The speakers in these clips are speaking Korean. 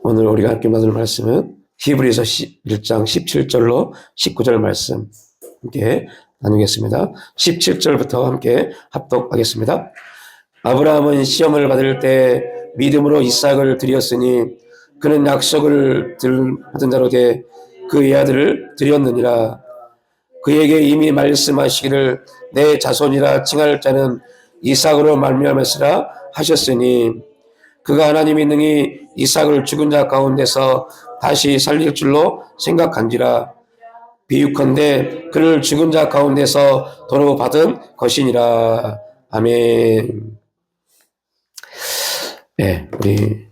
오늘 우리가 함께 나눌 말씀은 히브리서 1장 17절로 19절 말씀 함께 나누겠습니다. 17절부터 함께 합독하겠습니다. 아브라함은 시험을 받을 때 믿음으로 이삭을 드렸으니 그는 약속을 받은 자로 돼 그의 아들을 드렸느니라. 그에게 이미 말씀하시기를 내 자손이라 칭할 자는 이삭으로 말미암았으라 하셨으니 그가 하나님이 능히 이삭을 죽은 자 가운데서 다시 살릴 줄로 생각한지라. 비유컨대 그를 죽은 자 가운데서 도로 받은 것이니라. 아멘. 네, 우리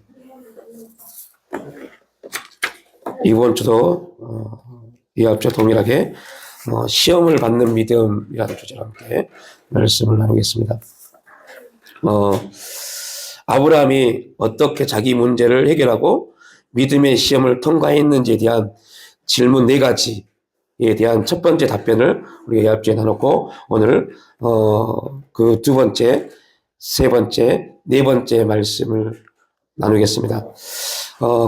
이번 주도 이와 앞서 동일하게 시험을 받는 믿음이라는 주제로 함께 말씀을 나누겠습니다. 아브라함이 어떻게 자기 문제를 해결하고 믿음의 시험을 통과했는지에 대한 질문 4가지에 대한 첫 번째 답변을 우리가 앞주에 나눴고, 오늘 그 두 번째, 세 번째, 네 번째 말씀을 나누겠습니다.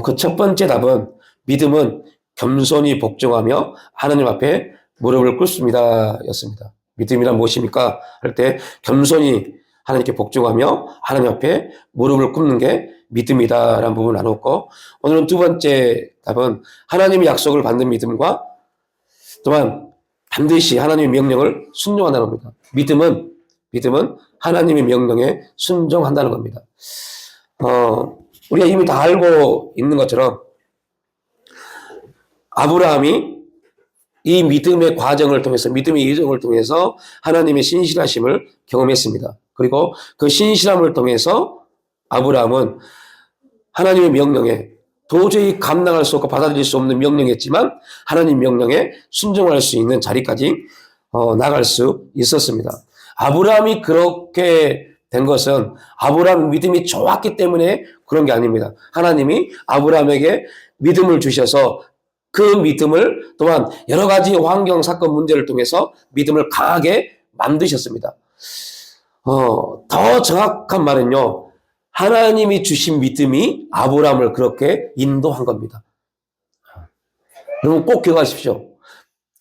그 첫 번째 답은 믿음은 겸손히 복종하며 하나님 앞에 무릎을 꿇습니다 였습니다. 믿음이란 무엇입니까? 할 때 겸손히 하나님께 복종하며 하나님 앞에 무릎을 꿇는 게 믿음이다라는 부분을 나눴고, 오늘은 두 번째 답은 하나님의 약속을 받는 믿음과 또한 반드시 하나님의 명령을 순종한다는 겁니다. 믿음은 하나님의 명령에 순종한다는 겁니다. 우리가 이미 다 알고 있는 것처럼 아브라함이 이 믿음의 과정을 통해서, 믿음의 여정을 통해서 하나님의 신실하심을 경험했습니다. 그리고 그 신실함을 통해서 아브라함은 하나님의 명령에 도저히 감당할 수 없고 받아들일 수 없는 명령이었지만 하나님 명령에 순종할 수 있는 자리까지 나갈 수 있었습니다. 아브라함이 그렇게 된 것은 아브라함 믿음이 좋았기 때문에 그런 게 아닙니다. 하나님이 아브라함에게 믿음을 주셔서 그 믿음을 또한 여러 가지 환경, 사건, 문제를 통해서 믿음을 강하게 만드셨습니다. 더 정확한 말은요, 하나님이 주신 믿음이 아브라함을 그렇게 인도한 겁니다. 여러분 꼭 기억하십시오.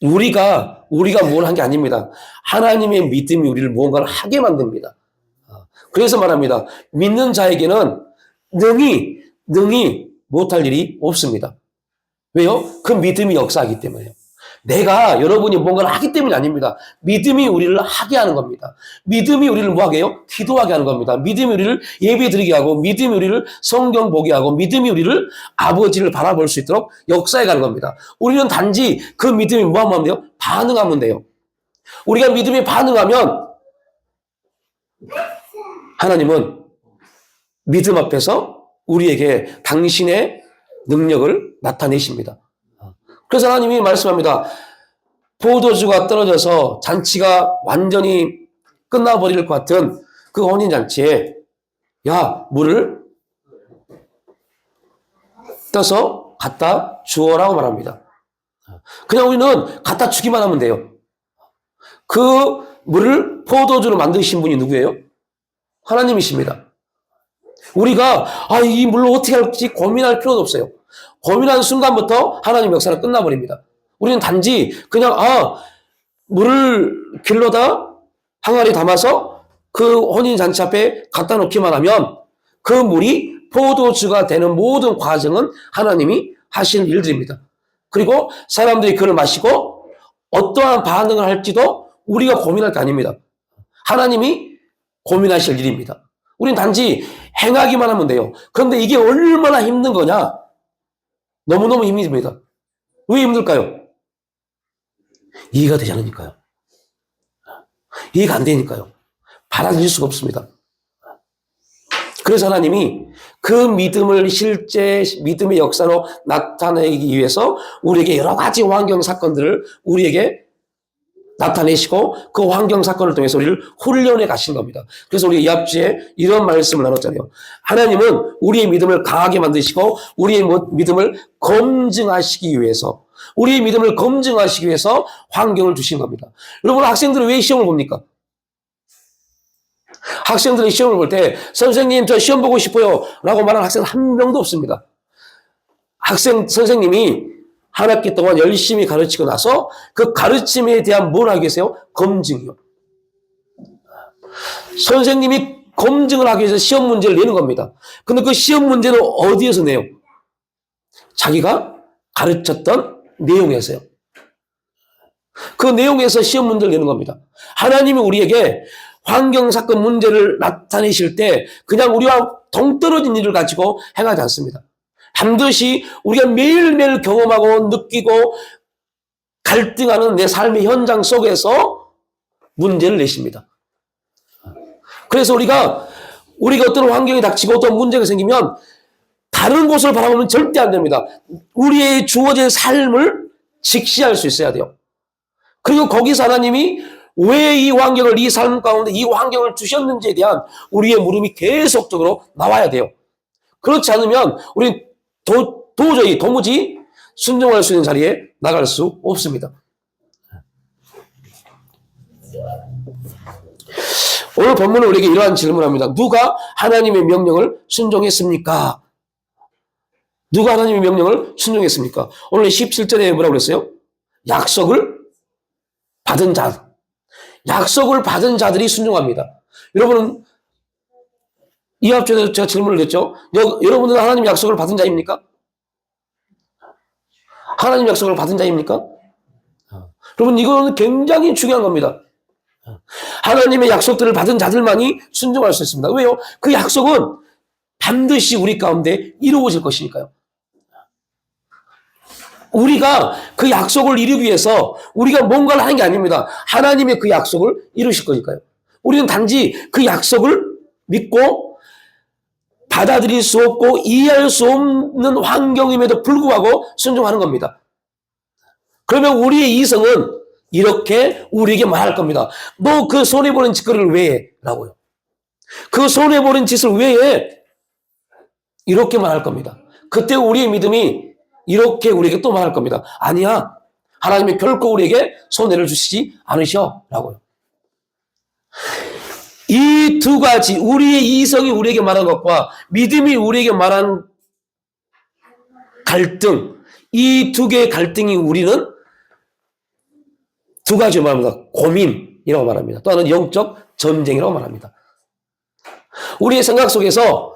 우리가 뭘 한 게 아닙니다. 하나님의 믿음이 우리를 무언가를 하게 만듭니다. 그래서 말합니다. 믿는 자에게는 능히 못할 일이 없습니다. 왜요? 그 믿음이 역사하기 때문에요. 내가 여러분이 뭔가를 하기 때문이 아닙니다. 믿음이 우리를 하게 하는 겁니다. 믿음이 우리를 뭐하게 해요? 기도하게 하는 겁니다. 믿음이 우리를 예배 드리게 하고, 믿음이 우리를 성경 보게 하고, 믿음이 우리를 아버지를 바라볼 수 있도록 역사해 가는 겁니다. 우리는 단지 그 믿음이 뭐하면 돼요? 반응하면 돼요. 우리가 믿음에 반응하면 하나님은 믿음 앞에서 우리에게 당신의 능력을 나타내십니다. 그래서 하나님이 말씀합니다. 포도주가 떨어져서 잔치가 완전히 끝나버릴 것 같은 그 혼인잔치에 야, 물을 떠서 갖다 주어라고 말합니다. 그냥 우리는 갖다 주기만 하면 돼요. 그 물을 포도주로 만드신 분이 누구예요? 하나님이십니다. 우리가 이 물로 어떻게 할지 고민할 필요도 없어요. 고민하는 순간부터 하나님 역사는 끝나버립니다. 우리는 단지 그냥 물을 길러다 항아리 담아서 그 혼인잔치 앞에 갖다 놓기만 하면 그 물이 포도주가 되는 모든 과정은 하나님이 하시는 일들입니다. 그리고 사람들이 그걸 마시고 어떠한 반응을 할지도 우리가 고민할 게 아닙니다. 하나님이 고민하실 일입니다. 우리는 단지 행하기만 하면 돼요. 그런데 이게 얼마나 힘든 거냐? 너무너무 힘이 듭니다. 왜 힘들까요? 이해가 되지 않으니까요. 이해가 안 되니까요. 받아들일 수가 없습니다. 그래서 하나님이 그 믿음을 실제 믿음의 역사로 나타내기 위해서 우리에게 여러 가지 환경 사건들을 우리에게 나타내시고 그 환경 사건을 통해서 우리를 훈련해 가신 겁니다. 그래서 우리 이 앞주에 이런 말씀을 나눴잖아요. 하나님은 우리의 믿음을 강하게 만드시고 우리의 믿음을 검증하시기 위해서 환경을 주신 겁니다. 여러분, 학생들은 왜 시험을 봅니까? 학생들이 시험을 볼 때 선생님 저 시험 보고 싶어요 라고 말하는 학생은 한 명도 없습니다. 학생 선생님이 한 학기 동안 열심히 가르치고 나서 그 가르침에 대한 뭘 하게 계세요? 검증이요. 선생님이 검증을 하기 위해서 시험 문제를 내는 겁니다. 근데 그 시험 문제는 어디에서 내요? 자기가 가르쳤던 내용에서요. 그 내용에서 시험 문제를 내는 겁니다. 하나님이 우리에게 환경, 사건, 문제를 나타내실 때 그냥 우리와 동떨어진 일을 가지고 행하지 않습니다. 반드시 우리가 매일매일 경험하고 느끼고 갈등하는 내 삶의 현장 속에서 문제를 내십니다. 그래서 우리가 어떤 환경이 닥치고 어떤 문제가 생기면 다른 곳을 바라보면 절대 안 됩니다. 우리의 주어진 삶을 직시할 수 있어야 돼요. 그리고 거기서 하나님이 왜 이 환경을, 이 삶 가운데 이 환경을 주셨는지에 대한 우리의 물음이 계속적으로 나와야 돼요. 그렇지 않으면 우리는 도무지 순종할 수 있는 자리에 나갈 수 없습니다. 오늘 본문은 우리에게 이러한 질문을 합니다. 누가 하나님의 명령을 순종했습니까? 누가 하나님의 명령을 순종했습니까? 오늘 17절에 뭐라고 그랬어요? 약속을 받은 자. 약속을 받은 자들이 순종합니다. 여러분은 이 앞전에 제가 질문을 했죠. 여러분은 하나님 약속을 받은 자입니까? 하나님 약속을 받은 자입니까? 여러분, 이거는 굉장히 중요한 겁니다. 하나님의 약속들을 받은 자들만이 순종할 수 있습니다. 왜요? 그 약속은 반드시 우리 가운데 이루어질 것이니까요. 우리가 그 약속을 이루기 위해서 우리가 뭔가를 하는 게 아닙니다. 하나님의 그 약속을 이루실 거니까요. 우리는 단지 그 약속을 믿고 받아들일 수 없고 이해할 수 없는 환경임에도 불구하고 순종하는 겁니다. 그러면 우리의 이성은 이렇게 우리에게 말할 겁니다. 너 그 손해보는 짓거리를 왜 해? 라고요. 그 손해보는 짓을 왜 해? 이렇게 말할 겁니다. 그때 우리의 믿음이 이렇게 우리에게 또 말할 겁니다. 아니야. 하나님이 결코 우리에게 손해를 주시지 않으셔. 라고요. 이 두 가지, 우리의 이성이 우리에게 말한 것과 믿음이 우리에게 말한 갈등, 이 두 개의 갈등이 우리는 두 가지로 말합니다. 고민이라고 말합니다. 또 하나는 영적 전쟁이라고 말합니다. 우리의 생각 속에서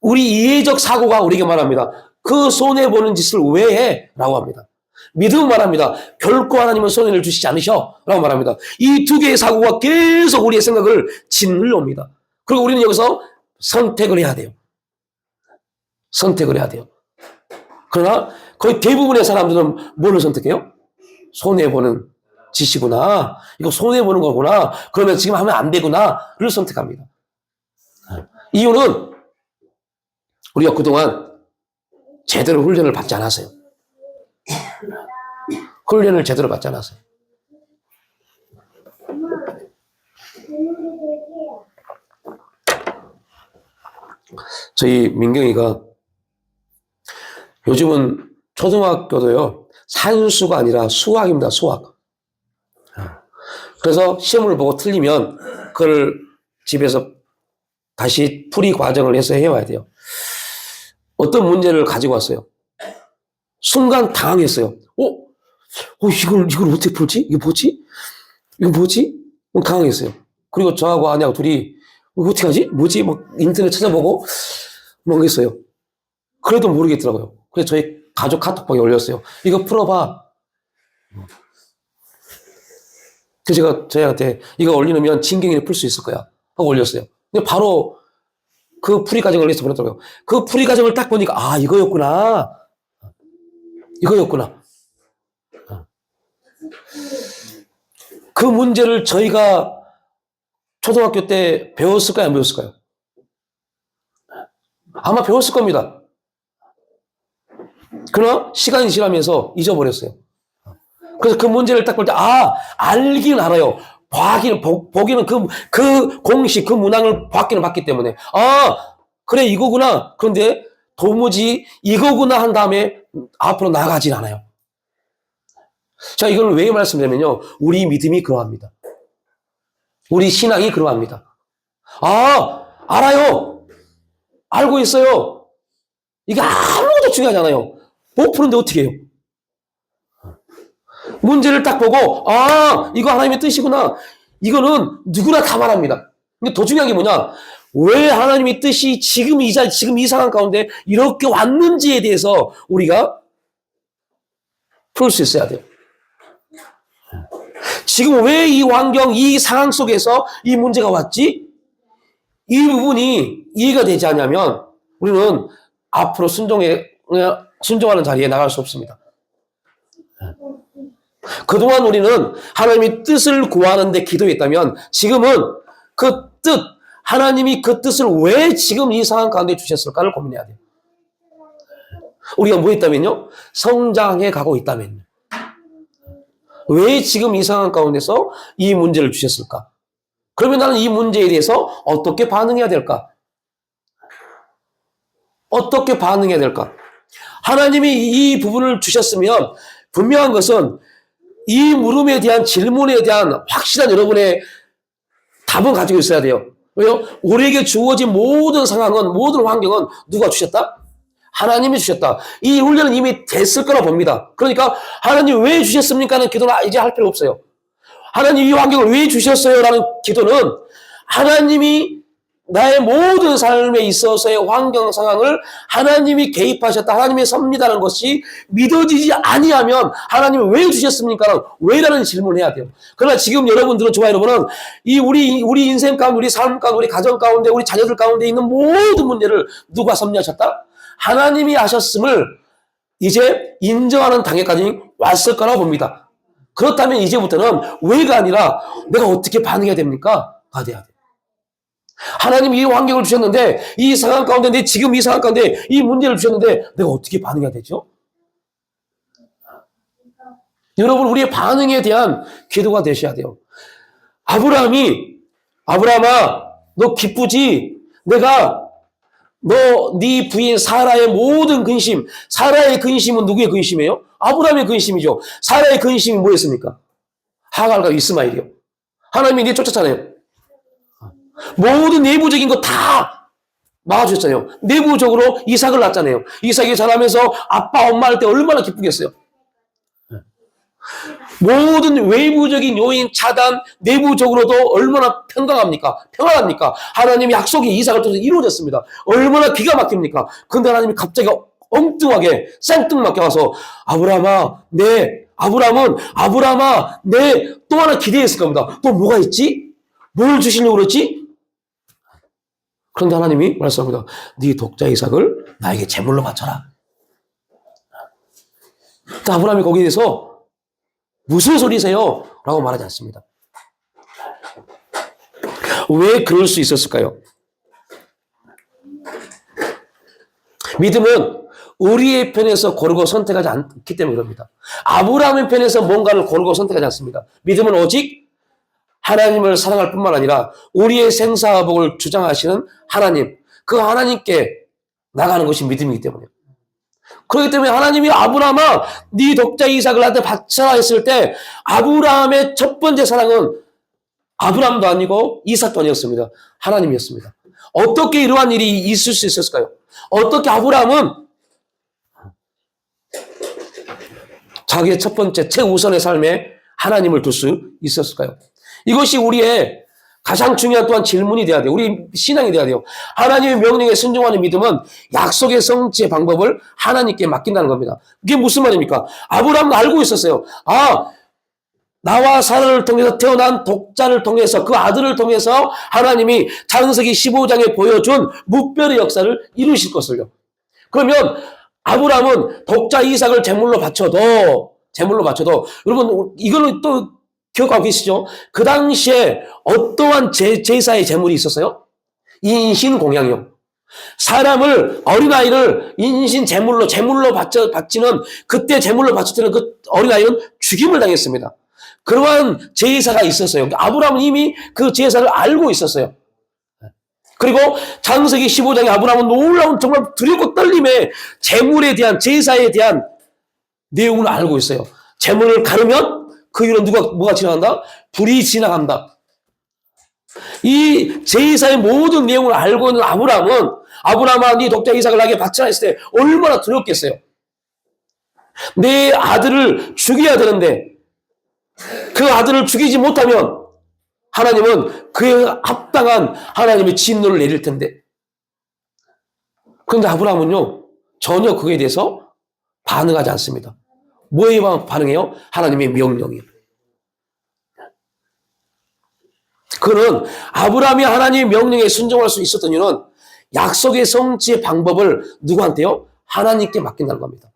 우리 이해적 사고가 우리에게 말합니다. 그 손해보는 짓을 왜 해? 라고 합니다. 믿음은 말합니다. 결코 하나님은 손해를 주시지 않으셔. 라고 말합니다. 이 두 개의 사고가 계속 우리의 생각을 짓눌러 옵니다. 그리고 우리는 여기서 선택을 해야 돼요. 선택을 해야 돼요. 그러나 거의 대부분의 사람들은 뭘 선택해요? 손해보는 짓이구나. 이거 손해보는 거구나. 그러면 지금 하면 안 되구나.를 선택합니다. 이유는 우리가 그동안 제대로 훈련을 받지 않았어요. 훈련을 제대로 받지 않았어요. 저희 민경이가 요즘은 초등학교도요, 산수가 아니라 수학입니다, 수학. 그래서 시험을 보고 틀리면 그걸 집에서 다시 풀이 과정을 해서 해와야 돼요. 어떤 문제를 가지고 왔어요. 순간 당황했어요. 이걸 어떻게 풀지? 이거 뭐지? 당황했어요. 그리고 저하고 아내하고 둘이 어떻게 하지? 뭐지? 막 인터넷 찾아보고 막 했어요. 그래도 모르겠더라고요. 그래서 저희 가족 카톡방에 올렸어요. 이거 풀어봐. 그래서 제가 저희한테 이거 올리면 진경이를 풀 수 있을 거야 하고 올렸어요. 근데 바로 그 풀이 과정을 해서 보냈더라고요. 그 풀이 과정을 딱 보니까 이거였구나. 그 문제를 저희가 초등학교 때 배웠을까요? 안 배웠을까요? 아마 배웠을 겁니다. 그러나 시간이 지나면서 잊어버렸어요. 그래서 그 문제를 딱 볼 때, 알긴 알아요. 보기는 그 공식, 그 문항을 봤기 때문에, 그래, 이거구나. 그런데 도무지 이거구나 한 다음에 앞으로 나가진 않아요. 자, 이걸 왜 말씀드리냐면요. 우리 믿음이 그러합니다. 우리 신앙이 그러합니다. 알아요. 알고 있어요. 이게 아무것도 중요하잖아요. 못 푸는데 어떻게 해요? 문제를 딱 보고, 아, 이거 하나님의 뜻이구나. 이거는 누구나 다 말합니다. 근데 더 중요한 게 뭐냐? 왜 하나님의 뜻이 지금 지금 이 상황 가운데 이렇게 왔는지에 대해서 우리가 풀 수 있어야 돼요. 지금 왜 이 환경, 이 상황 속에서 이 문제가 왔지? 이 부분이 이해가 되지 않냐면 우리는 앞으로 순종하는 자리에 나갈 수 없습니다. 그동안 우리는 하나님의 뜻을 구하는데 기도했다면 지금은 그 뜻, 하나님이 그 뜻을 왜 지금 이 상황 가운데 주셨을까를 고민해야 돼요. 우리가 뭐 했다면요? 성장해 가고 있다면요. 왜 지금 이 상황 가운데서 이 문제를 주셨을까? 그러면 나는 이 문제에 대해서 어떻게 반응해야 될까? 어떻게 반응해야 될까? 하나님이 이 부분을 주셨으면 분명한 것은 이 물음에 대한 질문에 대한 확실한 여러분의 답은 가지고 있어야 돼요. 왜요? 우리에게 주어진 모든 상황은, 모든 환경은 누가 주셨다? 하나님이 주셨다. 이 훈련은 이미 됐을 거라 봅니다. 그러니까 하나님 왜 주셨습니까? 하는 기도는 이제 할 필요 없어요. 하나님 이 환경을 왜 주셨어요? 라는 기도는 하나님이 나의 모든 삶에 있어서의 환경 상황을 하나님이 개입하셨다. 하나님의 섭리다는 것이 믿어지지 아니하면 하나님이 왜 주셨습니까? 왜라는 질문을 해야 돼요. 그러나 지금 여러분들은, 저와 여러분은 우리 인생 가운데, 우리 삶 가운데, 우리 가정 가운데, 우리 자녀들 가운데 있는 모든 문제를 누가 섭리하셨다? 하나님이 하셨음을 이제 인정하는 단계까지 왔을 거라고 봅니다. 그렇다면 이제부터는 왜가 아니라 내가 어떻게 반응해야 됩니까? 가 돼야 돼요. 하나님이 이 환경을 주셨는데, 이 상황 가운데, 지금 이 상황 가운데 이 문제를 주셨는데 내가 어떻게 반응해야 되죠? 여러분, 우리의 반응에 대한 기도가 되셔야 돼요. 아브라함아, 너 기쁘지? 네 부인 사라의 모든 근심, 사라의 근심은 누구의 근심이에요? 아브라함의 근심이죠. 사라의 근심이 뭐였습니까? 하갈과 이스마엘이요. 하나님이 네 쫓았잖아요. 모든 내부적인 거 다 막아주셨잖아요. 내부적으로 이삭을 낳았잖아요. 이삭이 자라면서 아빠, 엄마 할 때 얼마나 기쁘겠어요. 모든 외부적인 요인 차단, 내부적으로도 얼마나 평안합니까? 하나님이 약속이 이삭을 통해서 이루어졌습니다. 얼마나 기가 막힙니까? 근데 하나님이 갑자기 엉뚱하게 생뚱맞게 와서 아브라함아, 또 하나 기대했을 겁니다. 또 뭐가 있지? 뭘 주시려고 그랬지? 그런데 하나님이 말씀합니다. 네 독자 이삭을 나에게 제물로 바쳐라. 아브라함이 거기에 대해서 무슨 소리세요? 라고 말하지 않습니다. 왜 그럴 수 있었을까요? 믿음은 우리의 편에서 고르고 선택하지 않기 때문에 그럽니다. 아브라함의 편에서 뭔가를 고르고 선택하지 않습니다. 믿음은 오직 하나님을 사랑할 뿐만 아니라 우리의 생사복을 주장하시는 하나님, 그 하나님께 나가는 것이 믿음이기 때문에. 그렇기 때문에 하나님이 아브라함아, 네 독자 이삭을 나한테 바쳐라 했을 때 아브라함의 첫 번째 사랑은 아브라함도 아니고 이삭도 아니었습니다. 하나님이었습니다. 어떻게 이러한 일이 있을 수 있었을까요? 어떻게 아브라함은 자기의 첫 번째 최우선의 삶에 하나님을 둘 수 있었을까요? 이것이 우리의 가장 중요한 또한 질문이 돼야 돼요. 우리 신앙이 돼야 돼요. 하나님의 명령에 순종하는 믿음은 약속의 성취의 방법을 하나님께 맡긴다는 겁니다. 그게 무슨 말입니까? 아브라함은 알고 있었어요. 나와 사라를 통해서 태어난 독자를 통해서, 그 아들을 통해서 하나님이 창세기 15장에 보여준 무별의 역사를 이루실 것을요. 그러면 아브라함은 독자 이삭을 제물로 바쳐도 여러분, 이거는 또 기억하고 계시죠? 그 당시에 어떠한 제사의 제물이 있었어요? 인신공양이요. 사람을, 어린아이를 인신 제물로 바치는, 그때 제물로 바칠 때는 그 어린아이는 죽임을 당했습니다. 그러한 제사가 있었어요. 아브라함은 이미 그 제사를 알고 있었어요. 그리고 창세기 15장에 아브라함은 놀라운 정말 두렵고 떨림의 제물에 대한, 제사에 대한 내용을 알고 있어요. 제물을 가르면 그 위로 뭐가 지나간다? 불이 지나간다. 이 제사의 모든 내용을 알고 있는 아브라함은 아브라함아 네 독자 이삭을 나에게 바치라 했을 때 얼마나 두렵겠어요. 내 아들을 죽여야 되는데 그 아들을 죽이지 못하면 하나님은 그에 합당한 하나님의 진노를 내릴 텐데. 그런데 아브라함은요 전혀 그에 대해서 반응하지 않습니다. 뭐에 반응해요? 하나님의 명령이에요. 그는 아브라함이 하나님의 명령에 순종할 수 있었던 이유는 약속의 성취의 방법을 누구한테요? 하나님께 맡긴다는 겁니다.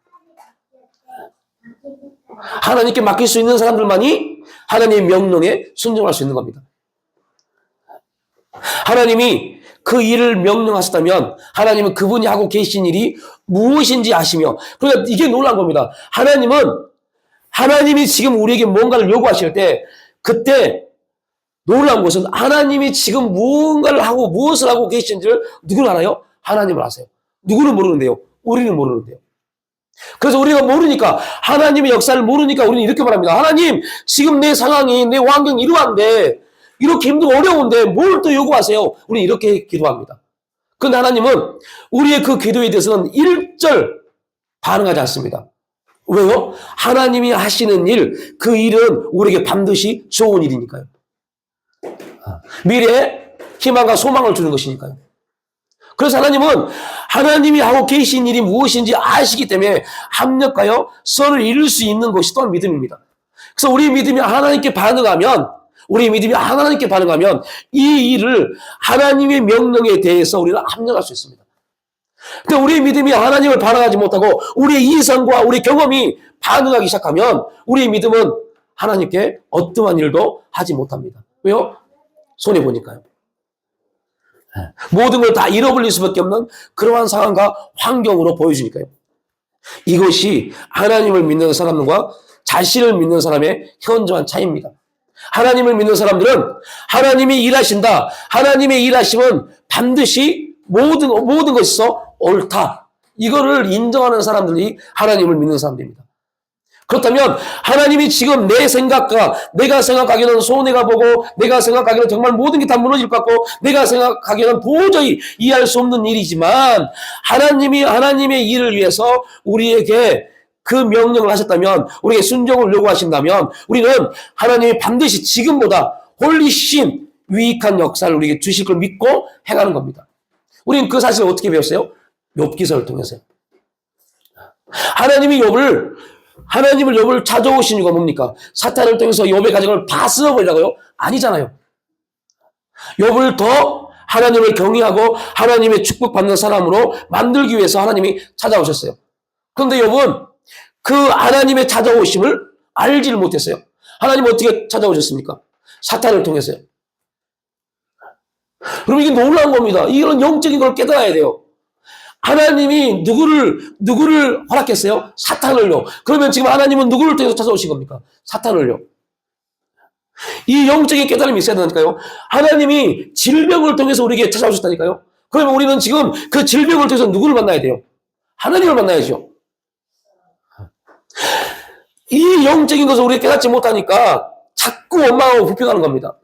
하나님께 맡길 수 있는 사람들만이 하나님의 명령에 순종할 수 있는 겁니다. 하나님이 그 일을 명령하셨다면 하나님은 그분이 하고 계신 일이 무엇인지 아시며, 그러니까 이게 놀라운 겁니다. 하나님이 지금 우리에게 뭔가를 요구하실 때 그때 놀라운 것은 하나님이 지금 무언가를 하고 무엇을 하고 계신지를 누구는 알아요? 하나님을 아세요. 누구는 모르는데요? 우리는 모르는데요. 그래서 우리가 모르니까, 하나님의 역사를 모르니까 우리는 이렇게 말합니다. 하나님, 지금 내 상황이, 내 환경이 이러한데, 이렇게 힘들고 어려운데 뭘 또 요구하세요? 우리는 이렇게 기도합니다. 그런데 하나님은 우리의 그 기도에 대해서는 일절 반응하지 않습니다. 왜요? 하나님이 하시는 일, 그 일은 우리에게 반드시 좋은 일이니까요. 미래에 희망과 소망을 주는 것이니까요. 그래서 하나님은 하나님이 하고 계신 일이 무엇인지 아시기 때문에 합력하여 선을 이룰 수 있는 것이 또한 믿음입니다. 그래서 우리 믿음이 하나님께 반응하면 이 일을 하나님의 명령에 대해서 우리는 합력할 수 있습니다. 근데 우리의 믿음이 하나님을 반응하지 못하고 우리의 이성과 우리의 경험이 반응하기 시작하면 우리의 믿음은 하나님께 어떠한 일도 하지 못합니다. 왜요? 손해보니까요. 모든 걸 다 잃어버릴 수밖에 없는 그러한 상황과 환경으로 보여주니까요. 이것이 하나님을 믿는 사람과 자신을 믿는 사람의 현저한 차이입니다. 하나님을 믿는 사람들은 하나님이 일하신다. 하나님의 일하심은 반드시 모든 것에서 옳다. 이거를 인정하는 사람들이 하나님을 믿는 사람들입니다. 그렇다면 하나님이 지금 내 생각과 내가 생각하기에는 손해가 보고 내가 생각하기에는 정말 모든 게 다 무너질 것 같고 내가 생각하기에는 도저히 이해할 수 없는 일이지만 하나님이 하나님의 일을 위해서 우리에게 그 명령을 하셨다면, 우리에게 순종을 요구하신다면 우리는 하나님이 반드시 지금보다 훨씬 유익한 역사를 우리에게 주실 걸 믿고 행하는 겁니다. 우리는 그 사실을 어떻게 배웠어요? 욥기서를 통해서요. 하나님을 욥을 찾아오신 이유가 뭡니까? 사탄을 통해서 욥의 가정을 다 쓸어버리라고요? 아니잖아요. 욥을 더 하나님을 경외하고 하나님의 축복받는 사람으로 만들기 위해서 하나님이 찾아오셨어요. 그런데 욥은 그 하나님의 찾아오심을 알지를 못했어요. 하나님 어떻게 찾아오셨습니까? 사탄을 통해서요. 그럼 이게 놀라운 겁니다. 이런 영적인 걸 깨달아야 돼요. 하나님이 누구를 허락했어요? 사탄을요. 그러면 지금 하나님은 누구를 통해서 찾아오신 겁니까? 사탄을요. 이 영적인 깨달음이 있어야 되니까요. 하나님이 질병을 통해서 우리에게 찾아오셨다니까요. 그러면 우리는 지금 그 질병을 통해서 누구를 만나야 돼요? 하나님을 만나야죠. 이 영적인 것을 우리가 깨닫지 못하니까 자꾸 원망하고 불평하는 겁니다.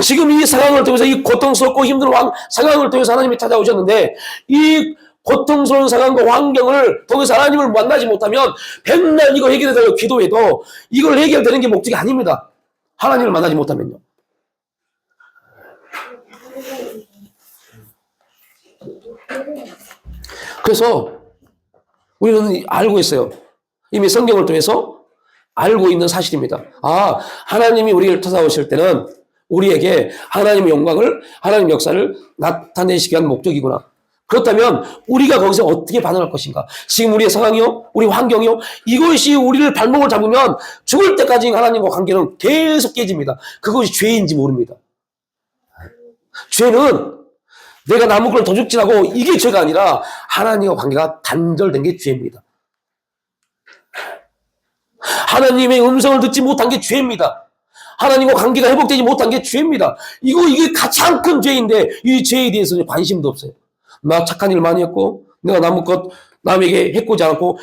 지금 이 상황을 통해서, 이 고통스럽고 힘든 상황을 통해서 하나님이 찾아오셨는데 이 고통스러운 상황과 환경을 통해서 하나님을 만나지 못하면 맨날 이거 해결해달라고 기도해도 이걸 해결되는 게 목적이 아닙니다. 하나님을 만나지 못하면요. 그래서 우리는 알고 있어요. 이미 성경을 통해서 알고 있는 사실입니다. 하나님이 우리를 찾아오실 때는 우리에게 하나님의 영광을, 하나님의 역사를 나타내시기 위한 목적이구나. 그렇다면 우리가 거기서 어떻게 반응할 것인가? 지금 우리의 상황이요, 우리 환경이요, 이것이 우리를 발목을 잡으면 죽을 때까지 하나님과 관계는 계속 깨집니다. 그것이 죄인지 모릅니다. 죄는 내가 남의 걸 도둑질하고 이게 죄가 아니라 하나님과 관계가 단절된 게 죄입니다. 하나님의 음성을 듣지 못한 게 죄입니다. 하나님과 관계가 회복되지 못한 게 죄입니다. 이게 가장 큰 죄인데 이 죄에 대해서는 관심도 없어요. 나 착한 일 많이 했고 내가 남에게 해코지 않았고,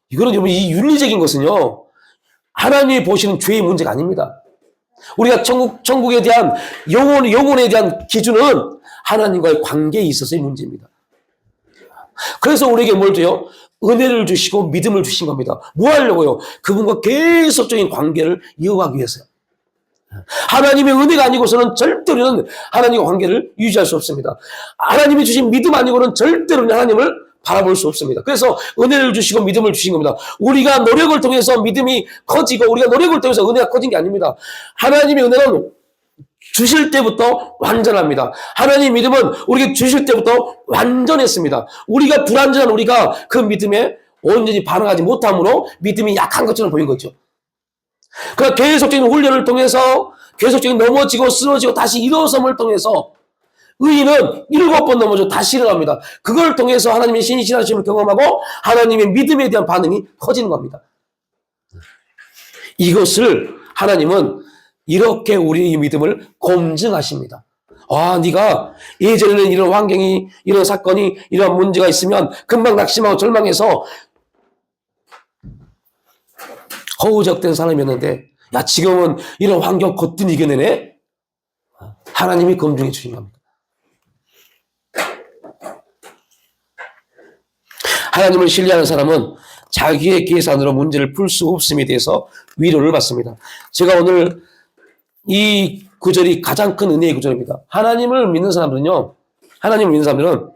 이거는 이 윤리적인 것은요 하나님이 보시는 죄의 문제가 아닙니다. 우리가 천국에 대한 영혼에 대한 기준은 하나님과의 관계에 있어서의 문제입니다. 그래서 우리에게 뭘 줘요? 은혜를 주시고 믿음을 주신 겁니다. 뭐 하려고요? 그분과 계속적인 관계를 이어가기 위해서요. 하나님의 은혜가 아니고서는 절대로는 하나님과 관계를 유지할 수 없습니다. 하나님이 주신 믿음 아니고는 절대로는 하나님을 바라볼 수 없습니다. 그래서 은혜를 주시고 믿음을 주신 겁니다. 우리가 노력을 통해서 믿음이 커지고 우리가 노력을 통해서 은혜가 커진 게 아닙니다. 하나님의 은혜는 주실 때부터 완전합니다. 하나님 믿음은 우리에게 주실 때부터 완전했습니다. 우리가 불완전한 우리가 그 믿음에 온전히 반응하지 못함으로 믿음이 약한 것처럼 보인 거죠. 그러나 계속적인 훈련을 통해서 계속적인 넘어지고 쓰러지고 다시 일어섬을 통해서 의인은 7번 넘어져 다시 일어납니다. 그걸 통해서 하나님의 신실하심을 경험하고 하나님의 믿음에 대한 반응이 커지는 겁니다. 이것을 하나님은 이렇게 우리의 믿음을 검증하십니다. 아, 네가 예전에는 이런 환경이, 이런 사건이, 이런 문제가 있으면 금방 낙심하고 절망해서 허우적된 사람이었는데, 야, 지금은 이런 환경 거뜬히 이겨내네? 하나님이 검증해 주신 겁니다. 하나님을 신뢰하는 사람은 자기의 계산으로 문제를 풀 수 없음에 대해서 위로를 받습니다. 제가 오늘 이 구절이 가장 큰 은혜의 구절입니다. 하나님을 믿는 사람들은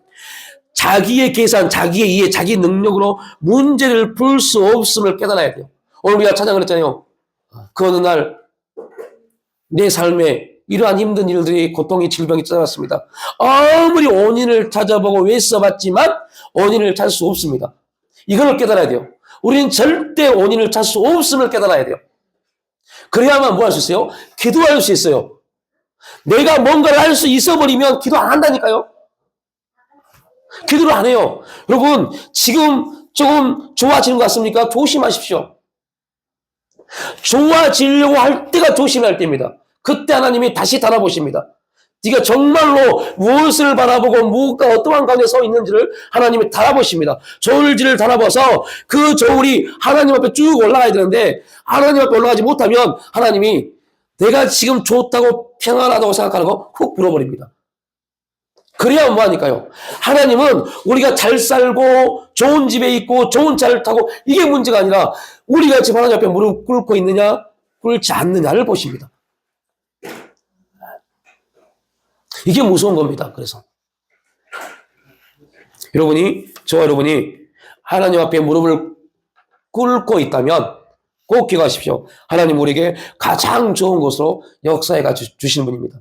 자기의 계산, 자기의 이해, 자기 능력으로 문제를 풀 수 없음을 깨달아야 돼요. 오늘 우리가 찬양을 했잖아요. 그 어느 날 내 삶에 이러한 힘든 일들이, 고통이, 질병이 찾아왔습니다. 아무리 원인을 찾아보고 외쳐봤지만 원인을 찾을 수 없습니다. 이걸 깨달아야 돼요. 우리는 절대 원인을 찾을 수 없음을 깨달아야 돼요. 그래야만 뭐 할 수 있어요? 기도할 수 있어요. 내가 뭔가를 할 수 있어버리면 기도 안 한다니까요. 기도를 안 해요. 여러분, 지금 조금 좋아지는 것 같습니까? 조심하십시오. 좋아지려고 할 때가 조심할 때입니다. 그때 하나님이 다시 달아보십니다. 네가 정말로 무엇을 바라보고 무엇과 어떠한 가운데 서 있는지를 하나님이 달아보십니다. 저울질을 달아봐서 그 저울이 하나님 앞에 쭉 올라가야 되는데 하나님 앞에 올라가지 못하면 하나님이 내가 지금 좋다고 평안하다고 생각하는 거 훅 불어버립니다. 그래야 뭐하니까요? 하나님은 우리가 잘 살고 좋은 집에 있고 좋은 차를 타고 이게 문제가 아니라 우리가 지금 하나님 앞에 무릎 꿇고 있느냐 꿇지 않느냐를 보십니다. 이게 무서운 겁니다. 그래서 저와 여러분이 하나님 앞에 무릎을 꿇고 있다면 꼭 기억하십시오. 하나님 우리에게 가장 좋은 것으로 역사해 주시는 분입니다.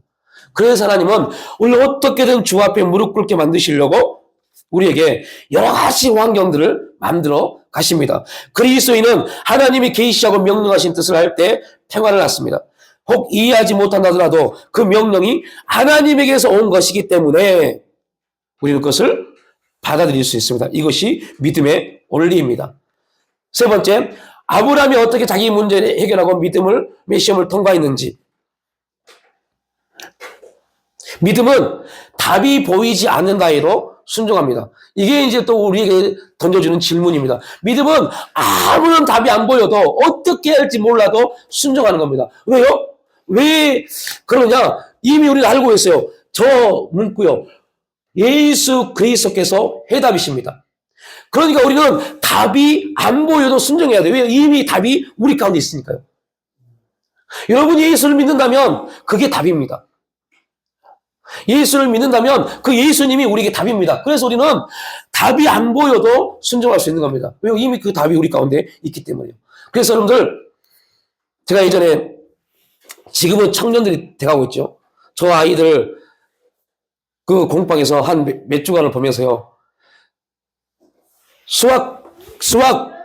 그래서 하나님은 우리 어떻게든 주 앞에 무릎 꿇게 만드시려고 우리에게 여러 가지 환경들을 만들어 가십니다. 그리스도인은 하나님이 계시하고 명령하신 뜻을 할 때 평안을 갖습니다. 혹 이해하지 못한다더라도 그 명령이 하나님에게서 온 것이기 때문에 우리는 그것을 받아들일 수 있습니다. 이것이 믿음의 원리입니다. 세 번째, 아브라함이 어떻게 자기 문제를 해결하고 믿음의 시험을 통과했는지. 믿음은 답이 보이지 않는다에도 순종합니다. 이게 이제 또 우리에게 던져주는 질문입니다. 믿음은 아무런 답이 안 보여도 어떻게 할지 몰라도 순종하는 겁니다. 왜요? 왜 그러냐? 이미 우리는 알고 있어요. 저 문구요. 예수 그리스도께서 해답이십니다. 그러니까 우리는 답이 안 보여도 순종해야 돼요. 왜? 이미 답이 우리 가운데 있으니까요. 여러분이 예수를 믿는다면 그게 답입니다. 예수를 믿는다면 그 예수님이 우리에게 답입니다. 그래서 우리는 답이 안 보여도 순종할 수 있는 겁니다. 왜요? 이미 그 답이 우리 가운데 있기 때문이에요. 그래서 여러분들, 제가 예전에, 지금은 청년들이 돼가고 있죠. 저 아이들 그 공방에서 한 몇 주간을 보면서요.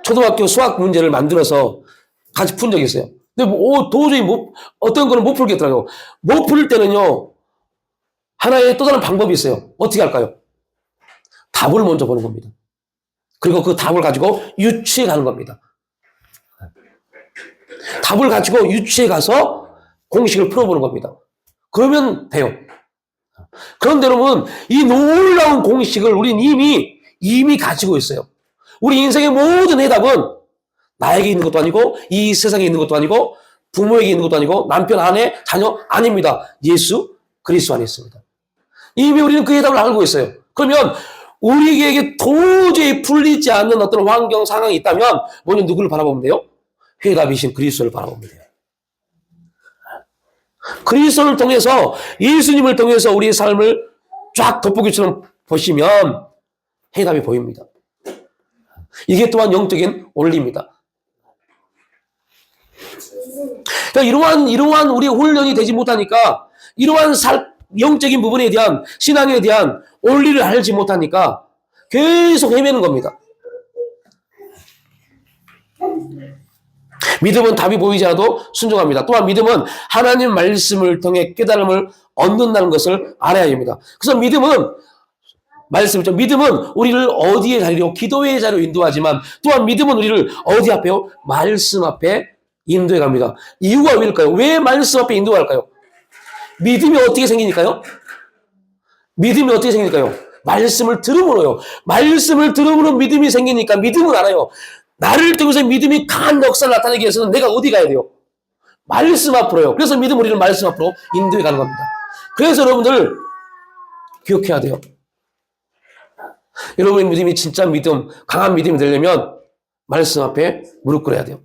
초등학교 수학 문제를 만들어서 같이 푼 적이 있어요. 근데 도저히 어떤 거는 못 풀겠더라고요. 못 풀 때는요, 하나의 또 다른 방법이 있어요. 어떻게 할까요? 답을 먼저 보는 겁니다. 그리고 그 답을 가지고 유치해 가는 겁니다. 답을 가지고 유치해 가서 공식을 풀어보는 겁니다. 그러면 돼요. 그런데 여러분, 이 놀라운 공식을 우리는 이미 가지고 있어요. 우리 인생의 모든 해답은 나에게 있는 것도 아니고 이 세상에 있는 것도 아니고 부모에게 있는 것도 아니고 남편, 아내, 자녀 아닙니다. 예수 그리스도 안에 있습니다. 이미 우리는 그 해답을 알고 있어요. 그러면 우리에게 도저히 풀리지 않는 어떤 환경, 상황이 있다면 먼저 누구를 바라보면 돼요? 해답이신 그리스도를 바라보면 돼요. 그리스도를 통해서, 예수님을 통해서 우리의 삶을 쫙 돋보기처럼 보시면 해답이 보입니다. 이게 또한 영적인 원리입니다. 그러니까 이러한 우리의 훈련이 되지 못하니까, 이러한 영적인 부분에 대한, 신앙에 대한 원리를 알지 못하니까 계속 헤매는 겁니다. 믿음은 답이 보이지 않아도 순종합니다. 또한 믿음은 하나님 말씀을 통해 깨달음을 얻는다는 것을 알아야 합니다. 그래서 믿음은 우리를 어디의 자리로, 기도의 자리로 인도하지만, 또한 믿음은 우리를 어디 앞에요? 말씀 앞에 인도해 갑니다. 이유가 왜일까요? 왜 말씀 앞에 인도할까요? 믿음이 어떻게 생기니까요? 말씀을 들음으로요. 말씀을 들음으로 믿음이 생기니까, 믿음은 알아요. 나를 통해서 믿음이 강한 역사를 나타내기 위해서는 내가 어디 가야 돼요? 말씀 앞으로요. 그래서 믿음 우리는 말씀 앞으로 인도해 가는 겁니다. 그래서 여러분들 기억해야 돼요. 여러분의 믿음이 진짜 믿음, 강한 믿음이 되려면 말씀 앞에 무릎 꿇어야 돼요.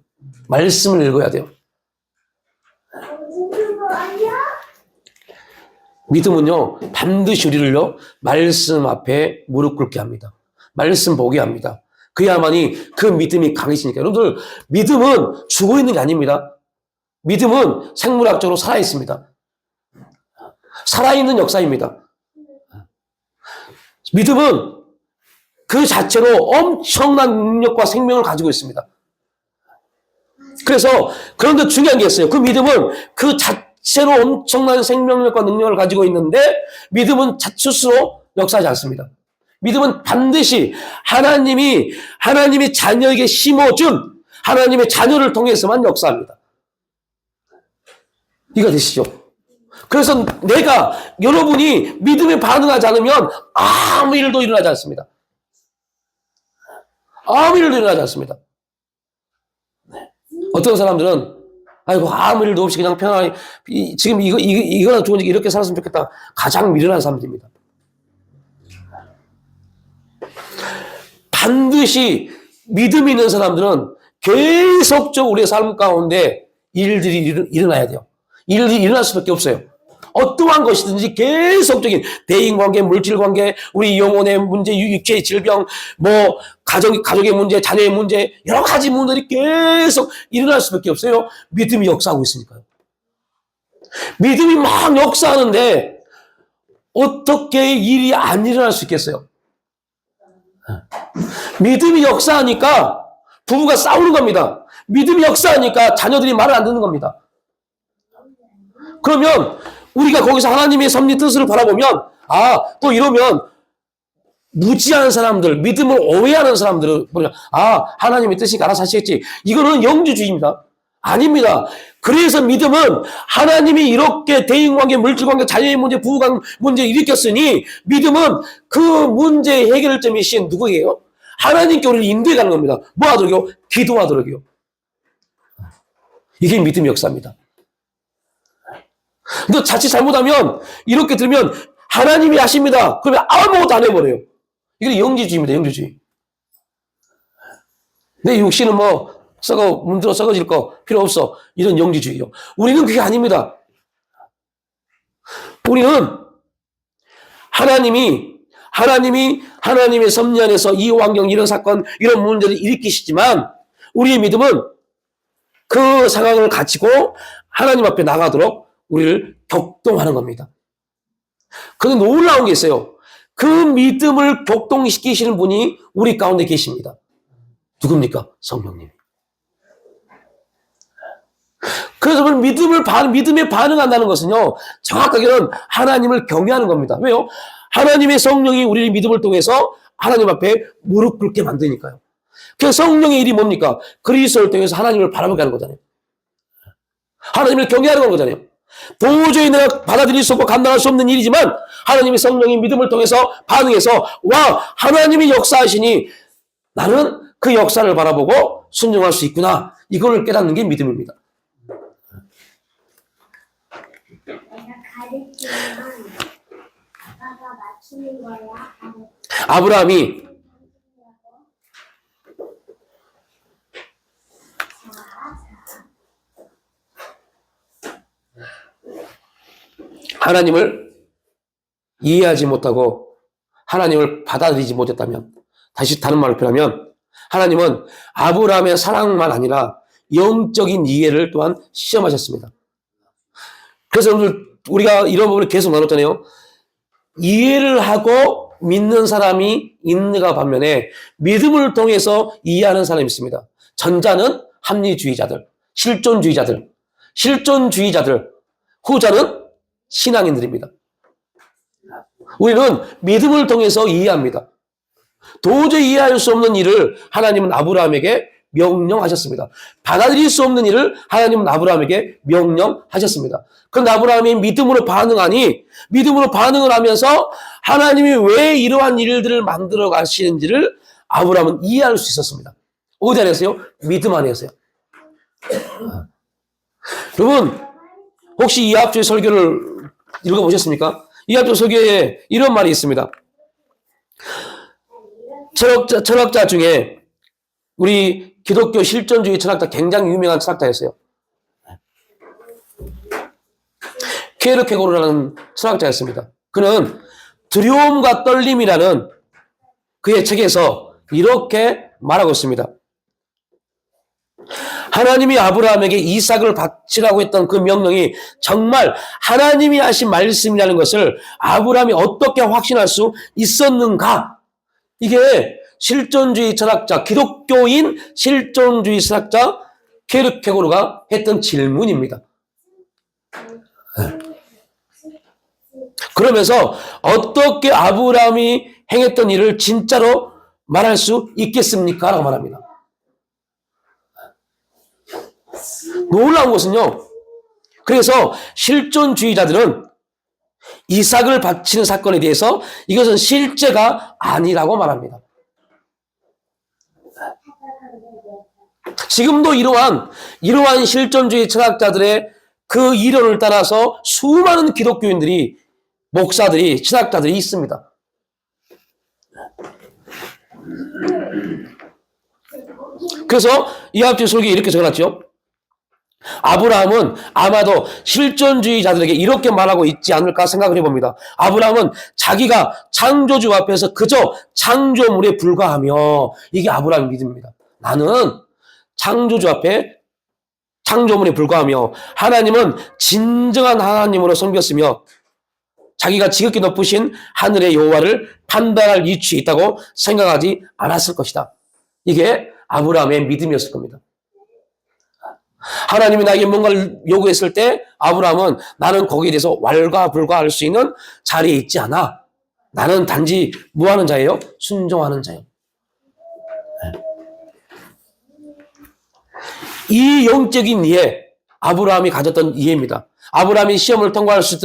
말씀을 읽어야 돼요. 믿음은요, 반드시 우리를요, 말씀 앞에 무릎 꿇게 합니다. 말씀 보게 합니다. 그야만이 그 믿음이 강해지니까. 여러분들, 믿음은 죽어 있는 게 아닙니다. 믿음은 생물학적으로 살아있습니다. 살아있는 역사입니다. 믿음은 그 자체로 엄청난 능력과 생명을 가지고 있습니다. 그래서, 그런데 중요한 게 있어요. 그 믿음은 그 자체로 엄청난 생명력과 능력을 가지고 있는데, 믿음은 스스로 역사하지 않습니다. 믿음은 반드시 하나님이 자녀에게 심어준 하나님의 자녀를 통해서만 역사합니다. 이해가 되시죠? 그래서 여러분이 믿음에 반응하지 않으면 아무 일도 일어나지 않습니다. 아무 일도 일어나지 않습니다. 어떤 사람들은 아무 일도 없이 그냥 편안하게 지금 이거나 좋은 이렇게 살았으면 좋겠다. 가장 미련한 사람들입니다. 반드시 믿음이 있는 사람들은 계속적으로 우리의 삶 가운데 일들이 일어나야 돼요. 일들이 일어날 수밖에 없어요. 어떠한 것이든지 계속적인 대인관계, 물질관계, 우리 영혼의 문제, 육체의 질병, 가족의 문제, 자녀의 문제, 여러 가지 문제들이 계속 일어날 수밖에 없어요. 믿음이 역사하고 있으니까요. 믿음이 막 역사하는데 어떻게 일이 안 일어날 수 있겠어요? 믿음이 역사하니까 부부가 싸우는 겁니다. 믿음이 역사하니까 자녀들이 말을 안 듣는 겁니다. 그러면 우리가 거기서 하나님의 섭리 뜻을 바라보면 또 이러면 무지한 사람들, 믿음을 오해하는 사람들은 하나님의 뜻이니까 알아서 하시겠지. 이거는 영주주의입니다. 아닙니다. 그래서 믿음은 하나님이 이렇게 대인관계, 물질관계, 자녀의 문제, 부부관 문제를 일으켰으니 믿음은 그 문제의 해결점이신 누구예요? 하나님께 우리를 인도해 가는 겁니다. 뭐 하도록요? 기도하도록요. 이게 믿음의 역사입니다. 근데 자칫 잘못하면 이렇게 들으면 하나님이 하십니다. 그러면 아무것도 안 해버려요. 이게 영지주의입니다. 영지주의. 내 육신은 문드러 썩어질 거 필요 없어. 이런 영지주의요. 우리는 그게 아닙니다. 우리는 하나님의 섭리 안에서 이 환경, 이런 사건, 이런 문제를 일으키시지만 우리의 믿음은 그 상황을 가지고 하나님 앞에 나가도록 우리를 격동하는 겁니다. 그런데 놀라운 게 있어요. 그 믿음을 격동시키시는 분이 우리 가운데 계십니다. 누굽니까? 성령님. 그래서 믿음에 반응한다는 것은요, 정확하게는 하나님을 경외하는 겁니다. 왜요? 하나님의 성령이 우리의 믿음을 통해서 하나님 앞에 무릎 꿇게 만드니까요. 그 성령의 일이 뭡니까? 그리스도를 통해서 하나님을 바라보게 하는 거잖아요. 하나님을 경외하는 거잖아요. 도저히 내가 받아들일 수 없고 감당할 수 없는 일이지만 하나님의 성령이 믿음을 통해서 반응해서 하나님이 역사하시니 나는 그 역사를 바라보고 순종할 수 있구나. 이걸 깨닫는 게 믿음입니다. 가르치면 아빠가 맞추는 거야? 아브라함이 하나님을 이해하지 못하고 하나님을 받아들이지 못했다면, 다시 다른 말로 표현하면 하나님은 아브라함의 사랑만 아니라 영적인 이해를 또한 시험하셨습니다. 그래서 오늘 우리가 이런 부분을 계속 나눴잖아요. 이해를 하고 믿는 사람이 있는가 반면에 믿음을 통해서 이해하는 사람이 있습니다. 전자는 합리주의자들, 실존주의자들, 후자는 신앙인들입니다. 우리는 믿음을 통해서 이해합니다. 도저히 이해할 수 없는 일을 하나님은 아브라함에게 명령하셨습니다. 받아들일 수 없는 일을 하나님은 아브라함에게 명령하셨습니다. 그런데 아브라함이 믿음으로 반응하니, 믿음으로 반응을 하면서 하나님이 왜 이러한 일들을 만들어 가시는지를 아브라함은 이해할 수 있었습니다. 어디 안에서요? 믿음 안에서요. 여러분, 혹시 이합주의 설교를 읽어보셨습니까? 이합주의 설교에 이런 말이 있습니다. 철학자 중에 우리 기독교 실존주의 철학자, 굉장히 유명한 철학자였어요. 케르케고르라는 철학자였습니다. 그는 두려움과 떨림이라는 그의 책에서 이렇게 말하고 있습니다. 하나님이 아브라함에게 이삭을 바치라고 했던 그 명령이 정말 하나님이 하신 말씀이라는 것을 아브라함이 어떻게 확신할 수 있었는가? 이게 실존주의 철학자, 기독교인 실존주의 철학자 케르케고르가 했던 질문입니다. 그러면서 어떻게 아브라함이 행했던 일을 진짜로 말할 수 있겠습니까? 라고 말합니다. 놀라운 것은요, 그래서 실존주의자들은 이삭을 바치는 사건에 대해서 이것은 실제가 아니라고 말합니다. 지금도 이러한 실존주의 철학자들의 그 이론을 따라서 수많은 기독교인들이, 목사들이, 신학자들이 있습니다. 그래서 이합주의 설교에 이렇게 적어놨죠. 아브라함은 아마도 실존주의자들에게 이렇게 말하고 있지 않을까 생각을 해봅니다. 아브라함은 자기가 창조주 앞에서 그저 창조물에 불과하며, 이게 아브라함의 믿음입니다. 나는 창조주 앞에 창조물에 불과하며 하나님은 진정한 하나님으로 섬겼으며 자기가 지극히 높으신 하늘의 여호와를 판단할 이치에 있다고 생각하지 않았을 것이다. 이게 아브라함의 믿음이었을 겁니다. 하나님이 나에게 뭔가를 요구했을 때 아브라함은 나는 거기에 대해서 왈가불가할 수 있는 자리에 있지 않아. 나는 단지 뭐 하는 자예요? 순종하는 자예요. 이 영적인 이해, 아브라함이 가졌던 이해입니다. 아브라함이 시험을 통과할 수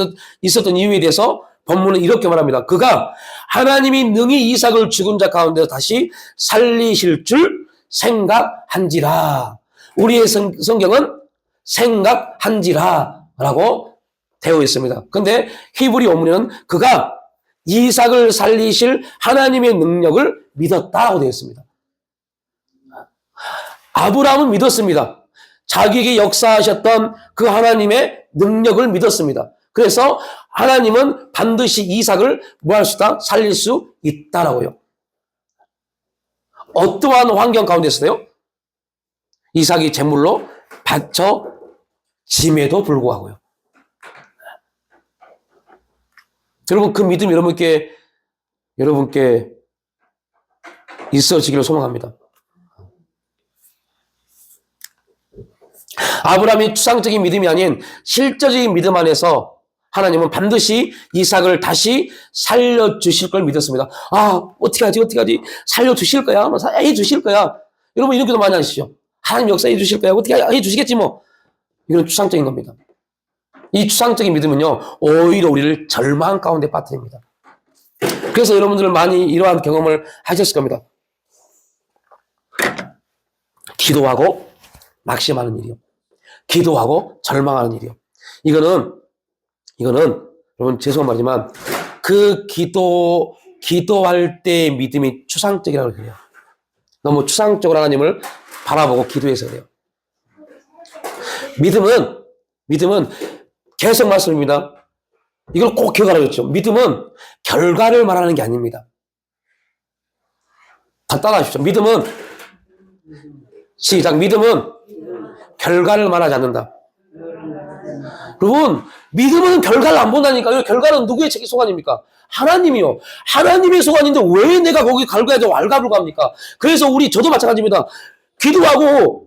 있었던 이유에 대해서 본문은 이렇게 말합니다. 그가 하나님이 능히 이삭을 죽은 자 가운데서 다시 살리실 줄 생각한지라. 우리의 성경은 생각한지라 라고 되어 있습니다. 그런데 히브리 원문에는 그가 이삭을 살리실 하나님의 능력을 믿었다라고 되어 있습니다. 아브라함은 믿었습니다. 자기에게 역사하셨던 그 하나님의 능력을 믿었습니다. 그래서 하나님은 반드시 이삭을 뭐 할 수 있다? 살릴 수 있다라고요. 어떠한 환경 가운데서도요? 이삭이 제물로 바쳐짐에도 불구하고요. 여러분, 그 믿음이 여러분께 있어지기를 소망합니다. 아브라함이 추상적인 믿음이 아닌 실제적인 믿음 안에서 하나님은 반드시 이삭을 다시 살려주실 걸 믿었습니다. 어떻게 하지? 살려주실 거야? 해주실 거야? 여러분, 이런 기도 많이 하시죠? 하나님 역사해 주실 거야? 어떻게 해주시겠지 뭐. 이건 추상적인 겁니다. 이 추상적인 믿음은요, 오히려 우리를 절망 가운데 빠뜨립니다. 그래서 여러분들은 많이 이러한 경험을 하셨을 겁니다. 기도하고 낙심하는 일이요. 기도하고 절망하는 일이요. 이거는 이거는 여러분 죄송한 말이지만 그 기도할 때의 믿음이 추상적이라고 그래요. 너무 추상적으로 하나님을 바라보고 기도해서 그래요. 믿음은 계속 말씀입니다. 이걸 꼭 기억하라고 했죠. 믿음은 결과를 말하는 게 아닙니다. 다 따라하십시오. 믿음은 결과를 말하지 않는다. 여러분, 믿음은 결과를 안 본다니까요. 결과는 누구의 소관입니까? 하나님이요. 하나님의 소관인데 왜 내가 거기 결과에 대해 왈가불가합니까? 그래서 저도 마찬가지입니다. 기도하고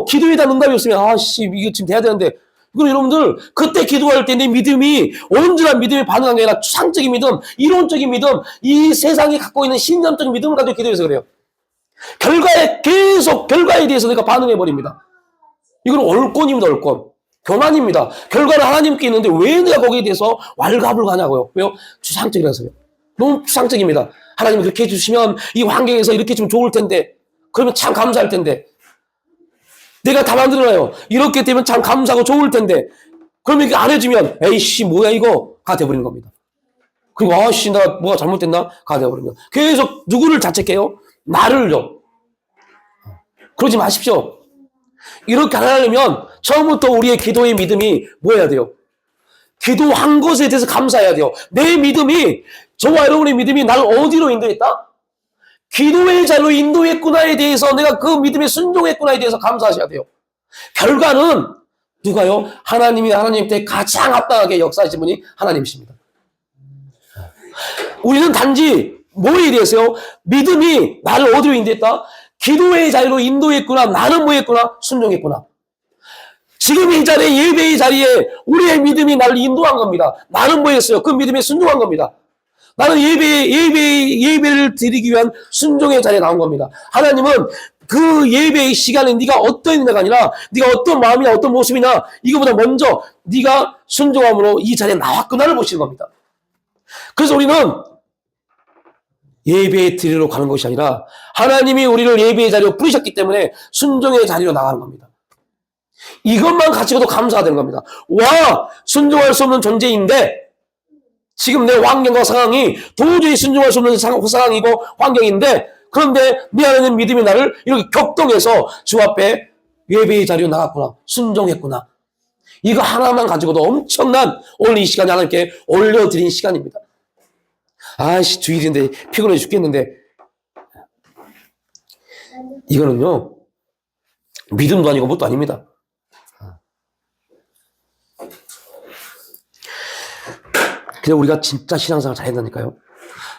기도에다 응답이 없으면 이거 지금 돼야 되는데, 이건 여러분들 그때 기도할 때 내 믿음이 온전한 믿음에 반응한 게 아니라 추상적인 믿음, 이론적인 믿음, 이 세상이 갖고 있는 신념적인 믿음을 가지고 기도해서 그래요. 결과에 대해서 내가 반응해 버립니다. 이건 올권입니다. 올권. 교만입니다. 결과는 하나님께 있는데 왜 내가 거기에 대해서 왈가불가냐고요. 왜요? 추상적이라서요. 너무 추상적입니다. 하나님 그렇게 해주시면 이 환경에서 이렇게 좀 좋을 텐데, 그러면 참 감사할 텐데, 내가 다 만들어놔요. 이렇게 되면 참 감사하고 좋을 텐데, 그러면 이게 안 해주면 에이씨 뭐야 이거가 돼버리는 겁니다. 그리고 나 뭐가 잘못됐나? 가 돼버립니다. 계속 누구를 자책해요? 나를요. 그러지 마십시오. 이렇게 안 하려면 처음부터 우리의 기도의 믿음이 뭐 해야 돼요? 기도한 것에 대해서 감사해야 돼요. 내 믿음이, 저와 여러분의 믿음이 나를 어디로 인도했다? 기도의 자로 인도했구나에 대해서, 내가 그 믿음에 순종했구나에 대해서 감사하셔야 돼요. 결과는 누가요? 하나님이 하나님 때 가장 합당하게 역사하신 분이 하나님이십니다. 우리는 단지 뭐에 대해서요? 믿음이 나를 어디로 인도했다? 기도의 자리로 인도했구나. 나는 뭐 했구나? 순종했구나. 지금 이 자리에, 예배의 자리에 우리의 믿음이 나를 인도한 겁니다. 나는 뭐 했어요? 그 믿음에 순종한 겁니다. 나는 예배를 드리기 위한 순종의 자리에 나온 겁니다. 하나님은 그 예배의 시간에 네가 어떠했냐가 아니라 네가 어떤 마음이나 어떤 모습이나 이거보다 먼저 네가 순종함으로 이 자리에 나왔구나를 보시는 겁니다. 그래서 우리는 예배의 드리러 가는 것이 아니라 하나님이 우리를 예배의 자리로 부르셨기 때문에 순종의 자리로 나가는 겁니다. 이것만 가지고도 감사가 되는 겁니다. 순종할 수 없는 존재인데, 지금 내 환경과 상황이 도저히 순종할 수 없는 상황이고 환경인데, 그런데 내 안에 있는 믿음이 나를 이렇게 격동해서 주 앞에 예배의 자리로 나갔구나, 순종했구나. 이거 하나만 가지고도 엄청난 오늘 이 시간에 하나님께 올려드린 시간입니다. 주일인데 피곤해 죽겠는데, 이거는요 믿음도 아니고 뭣도 아닙니다. 그냥 우리가 진짜 신앙생활 잘했다니까요.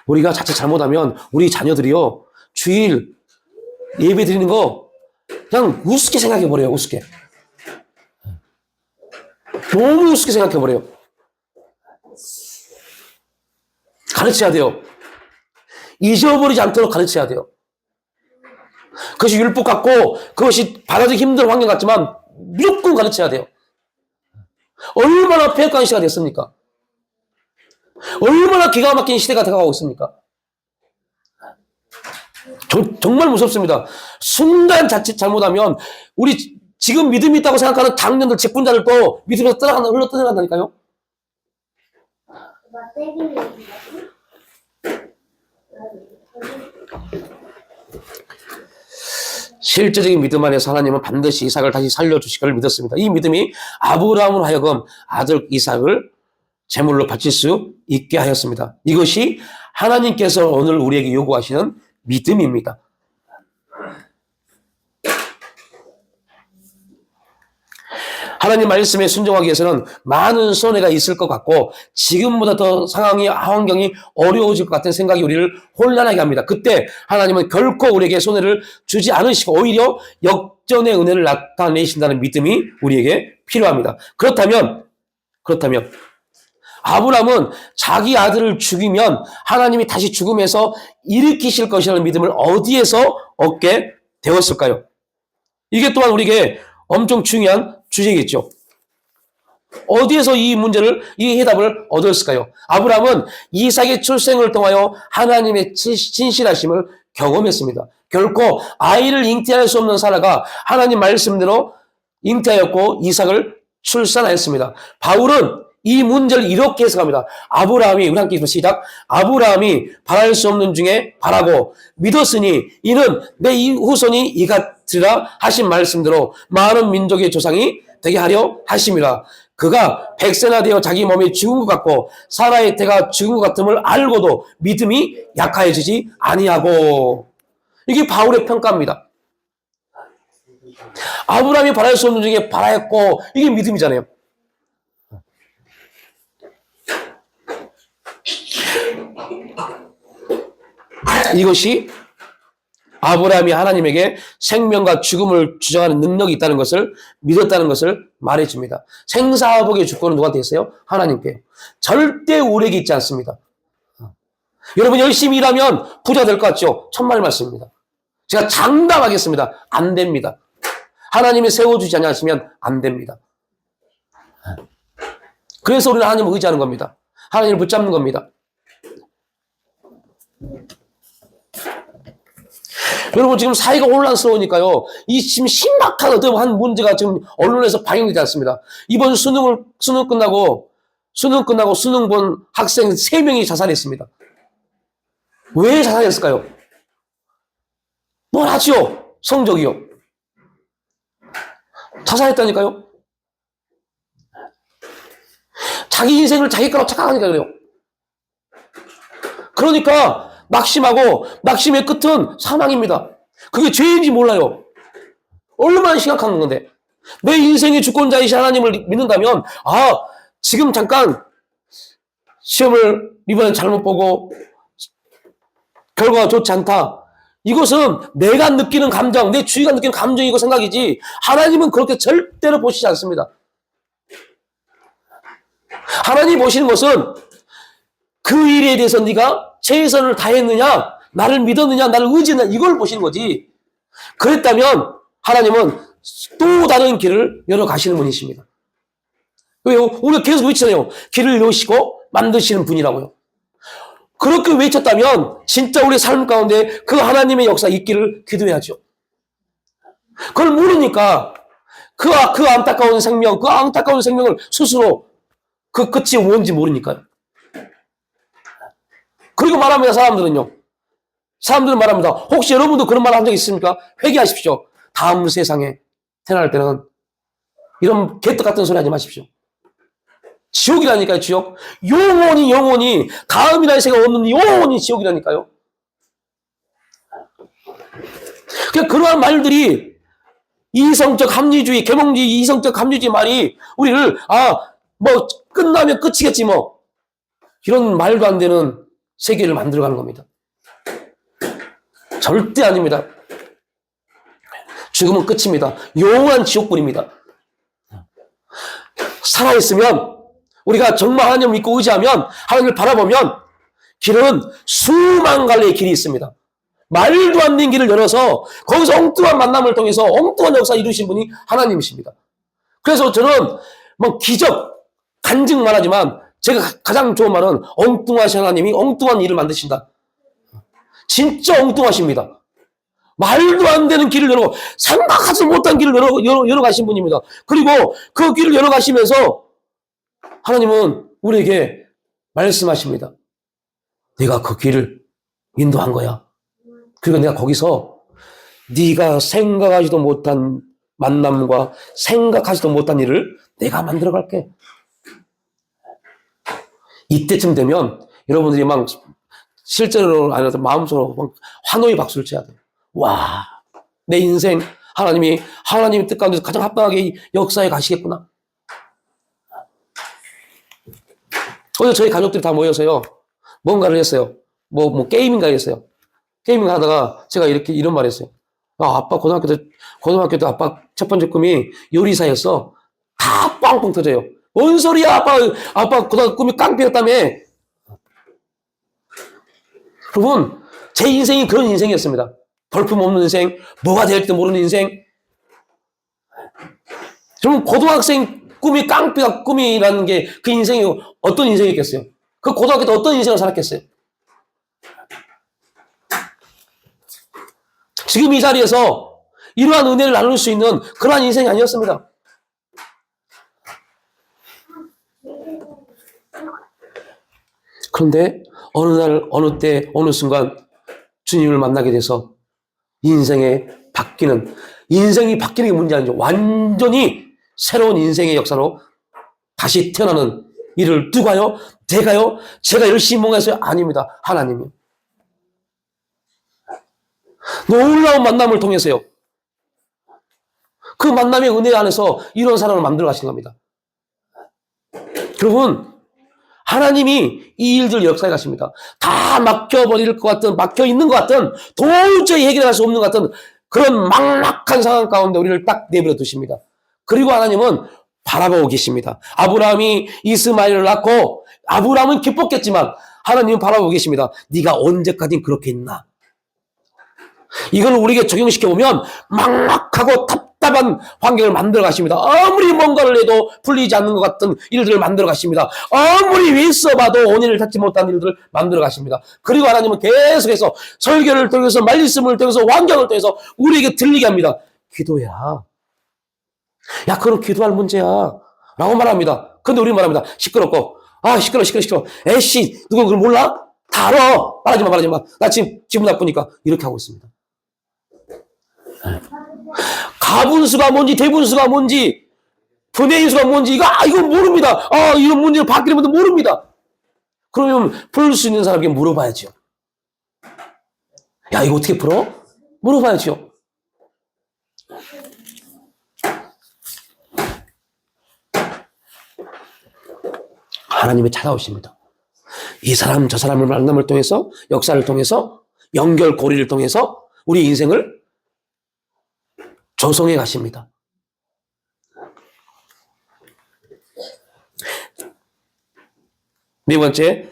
우리가 자칫 잘못하면 우리 자녀들이요 주일 예배 드리는 거 그냥 우습게 생각해버려요. 우습게. 너무 우습게 생각해버려요. 가르쳐야 돼요. 잊어버리지 않도록 가르쳐야 돼요. 그것이 율법 같고 그것이 받아들이기 힘든 환경 같지만 무조건 가르쳐야 돼요. 얼마나 폐역한 시대가 됐습니까? 얼마나 기가 막힌 시대가 돼가고 있습니까? 정말 무섭습니다. 순간 자칫 잘못하면 우리 지금 믿음이 있다고 생각하는 당년들 직분자들도 믿음에서 흘러 떠나간다니까요. 실제적인 믿음 안에서 하나님은 반드시 이삭을 다시 살려주실 걸 믿었습니다. 이 믿음이 아브라함으로 하여금 아들 이삭을 제물로 바칠 수 있게 하였습니다. 이것이 하나님께서 오늘 우리에게 요구하시는 믿음입니다. 하나님 말씀에 순종하기 위해서는 많은 손해가 있을 것 같고 지금보다 더 환경이 어려워질 것 같은 생각이 우리를 혼란하게 합니다. 그때 하나님은 결코 우리에게 손해를 주지 않으시고 오히려 역전의 은혜를 나타내신다는 믿음이 우리에게 필요합니다. 그렇다면 아브라함은 자기 아들을 죽이면 하나님이 다시 죽음에서 일으키실 것이라는 믿음을 어디에서 얻게 되었을까요? 이게 또한 우리에게 엄청 중요한 주제겠죠. 어디에서 이 해답을 얻었을까요? 아브라함은 이삭의 출생을 통하여 하나님의 진실하심을 경험했습니다. 결코 아이를 잉태할 수 없는 사라가 하나님 말씀대로 잉태하였고 이삭을 출산하였습니다. 바울은 이 문제를 이렇게 해석합니다. 아브라함이, 우리 함께 읽습니다. 시작. 아브라함이 바랄 수 없는 중에 바라고 믿었으니 이는 내 후손이 이같으리라 하신 말씀대로 많은 민족의 조상이 되게 하려 하심이라. 그가 100세나 되어 자기 몸이 죽은 것 같고 사라의 태가 죽은 것 같음을 알고도 믿음이 약하여지지 아니하고. 이게 바울의 평가입니다. 아브라함이 바랄 수 없는 중에 바라였고, 이게 믿음이잖아요. 이것이 아브라함이 하나님에게 생명과 죽음을 주장하는 능력이 있다는 것을 믿었다는 것을 말해줍니다. 생사화복의 주권은 누구한테 있어요? 하나님께. 절대 우리에게 있지 않습니다. 여러분 열심히 일하면 부자 될 것 같죠? 천만의 말씀입니다. 제가 장담하겠습니다. 안 됩니다. 하나님이 세워주지 않으시면 안 됩니다. 그래서 우리는 하나님을 의지하는 겁니다. 하나님을 붙잡는 겁니다. 여러분 지금 사회가 혼란스러우니까요. 이 지금 심각한 어떤 한 문제가 지금 언론에서 방영되지 않습니다. 이번 수능 끝나고 수능 본 학생 3명이 자살했습니다. 왜 자살했을까요? 뭘 하지요? 성적이요. 자살했다니까요. 자기 인생을 자기 거라고 착각하니까 그래요. 그러니까 낙심의 끝은 사망입니다. 그게 죄인지 몰라요. 얼마나 심각한 건데. 내 인생의 주권자이신 하나님을 믿는다면, 지금 잠깐 시험을 이번엔 잘못 보고 결과가 좋지 않다. 이것은 내가 느끼는 감정, 내 주위가 느끼는 감정이고 생각이지, 하나님은 그렇게 절대로 보시지 않습니다. 하나님이 보시는 것은 그 일에 대해서 네가 최선을 다했느냐, 나를 믿었느냐, 나를 의지했느냐, 이걸 보시는 거지. 그랬다면 하나님은 또 다른 길을 열어 가시는 분이십니다. 왜요? 우리가 계속 외치잖아요. 길을 여시고 만드시는 분이라고요. 그렇게 외쳤다면 진짜 우리 삶 가운데 그 하나님의 역사 있기를 기도해야죠. 그걸 모르니까 그 안타까운 생명을 스스로 그 끝이 뭔지 모르니까요. 그리고 말합니다. 사람들은 말합니다. 혹시 여러분도 그런 말 한 적 있습니까? 회개하십시오. 다음 세상에 태어날 때는 이런 개떡 같은 소리 하지 마십시오. 지옥이라니까요. 지옥. 영원히 다음이라는 생각 없는 영원히 지옥이라니까요. 그러니까 그러한 말들이 이성적 합리주의, 계몽주의, 이성적 합리주의 말이 우리를 끝나면 끝이겠지 뭐, 이런 말도 안 되는 세계를 만들어가는 겁니다. 절대 아닙니다. 죽음은 끝입니다. 영원한 지옥불입니다. 살아있으면, 우리가 정말 하나님을 믿고 의지하면, 하나님을 바라보면 길은 수만 갈래의 길이 있습니다. 말도 안 되는 길을 열어서 거기서 엉뚱한 만남을 통해서 엉뚱한 역사 이루신 분이 하나님이십니다. 그래서 저는 기적, 간증 말하지만 제가 가장 좋은 말은 엉뚱하신 하나님이 엉뚱한 일을 만드신다. 진짜 엉뚱하십니다. 말도 안 되는 길을 열어, 생각하지 못한 길을 열어 가신 분입니다. 그리고 그 길을 열어 가시면서 하나님은 우리에게 말씀하십니다. 내가 그 길을 인도한 거야. 그리고 내가 거기서 네가 생각하지도 못한 만남과 생각하지도 못한 일을 내가 만들어 갈게. 이때쯤 되면 여러분들이 실제로 아니라 마음속으로 환호의 박수를 쳐야 돼요. 와, 내 인생 하나님의 뜻 가운데서 가장 합당하게 역사에 가시겠구나. 어제 저희 가족들이 다 모여서요, 뭔가를 했어요. 게임인가 했어요. 게임을 하다가 제가 이런 말 했어요. 아빠 고등학교 때 아빠 첫 번째 꿈이 요리사였어. 다 뻥뻥 터져요. 뭔 소리야, 아빠 고등학교 꿈이 깡패였다며. 여러분, 제 인생이 그런 인생이었습니다. 볼품없는 인생, 뭐가 될지 모르는 인생. 여러분, 고등학생 꿈이 깡패가 꿈이라는 게 그 인생이 어떤 인생이겠어요? 그 고등학교 때 어떤 인생을 살았겠어요? 지금 이 자리에서 이러한 은혜를 나눌 수 있는 그러한 인생이 아니었습니다. 그런데 어느 날, 어느 때, 어느 순간 주님을 만나게 돼서 인생이 바뀌는 게 문제 아니죠. 완전히 새로운 인생의 역사로 다시 태어나는 일을 누가요? 내가요? 제가 열심히 뭔가 했어요? 아닙니다. 하나님이. 놀라운 만남을 통해서요. 그 만남의 은혜 안에서 이런 사람을 만들어 가시는 겁니다. 여러분, 하나님이 이 일들 역사해 가십니다. 다 막혀버릴 것 같은, 막혀 있는 것 같은, 도저히 해결할 수 없는 것 같은 그런 막막한 상황 가운데 우리를 딱 내버려 두십니다. 그리고 하나님은 바라보고 계십니다. 아브라함이 이스마엘을 낳고 아브라함은 기뻤겠지만 하나님은 바라보고 계십니다. 네가 언제까지 그렇게 있나? 이걸 우리에게 적용시켜보면 막막하고 답답한 환경을 만들어 가십니다. 아무리 뭔가를 해도 풀리지 않는 것 같은 일들을 만들어 가십니다. 아무리 위해서봐도 원인을 찾지 못한 일들을 만들어 가십니다. 그리고 하나님은 계속해서 설교를 통해서 말씀을 통해서 환경을 통해서 우리에게 들리게 합니다. 기도해라. 야, 그건 기도할 문제야. 라고 말합니다. 근데 우리는 말합니다. 시끄럽고, 시끄러워. 에이씨, 누가 그걸 몰라? 다 알아. 말하지 마. 나 지금 기분 나쁘니까. 이렇게 하고 있습니다. 가분수가 뭔지, 대분수가 뭔지, 분해인수가 뭔지, 이거 모릅니다. 이런 문제를 바뀌는 분들 모릅니다. 그러면 풀 수 있는 사람에게 물어봐야죠. 야, 이거 어떻게 풀어? 물어봐야죠. 하나님이 찾아오십니다. 이 사람, 저 사람을 만남을 통해서, 역사를 통해서, 연결고리를 통해서 우리 인생을 조성해 가십니다. 네 번째,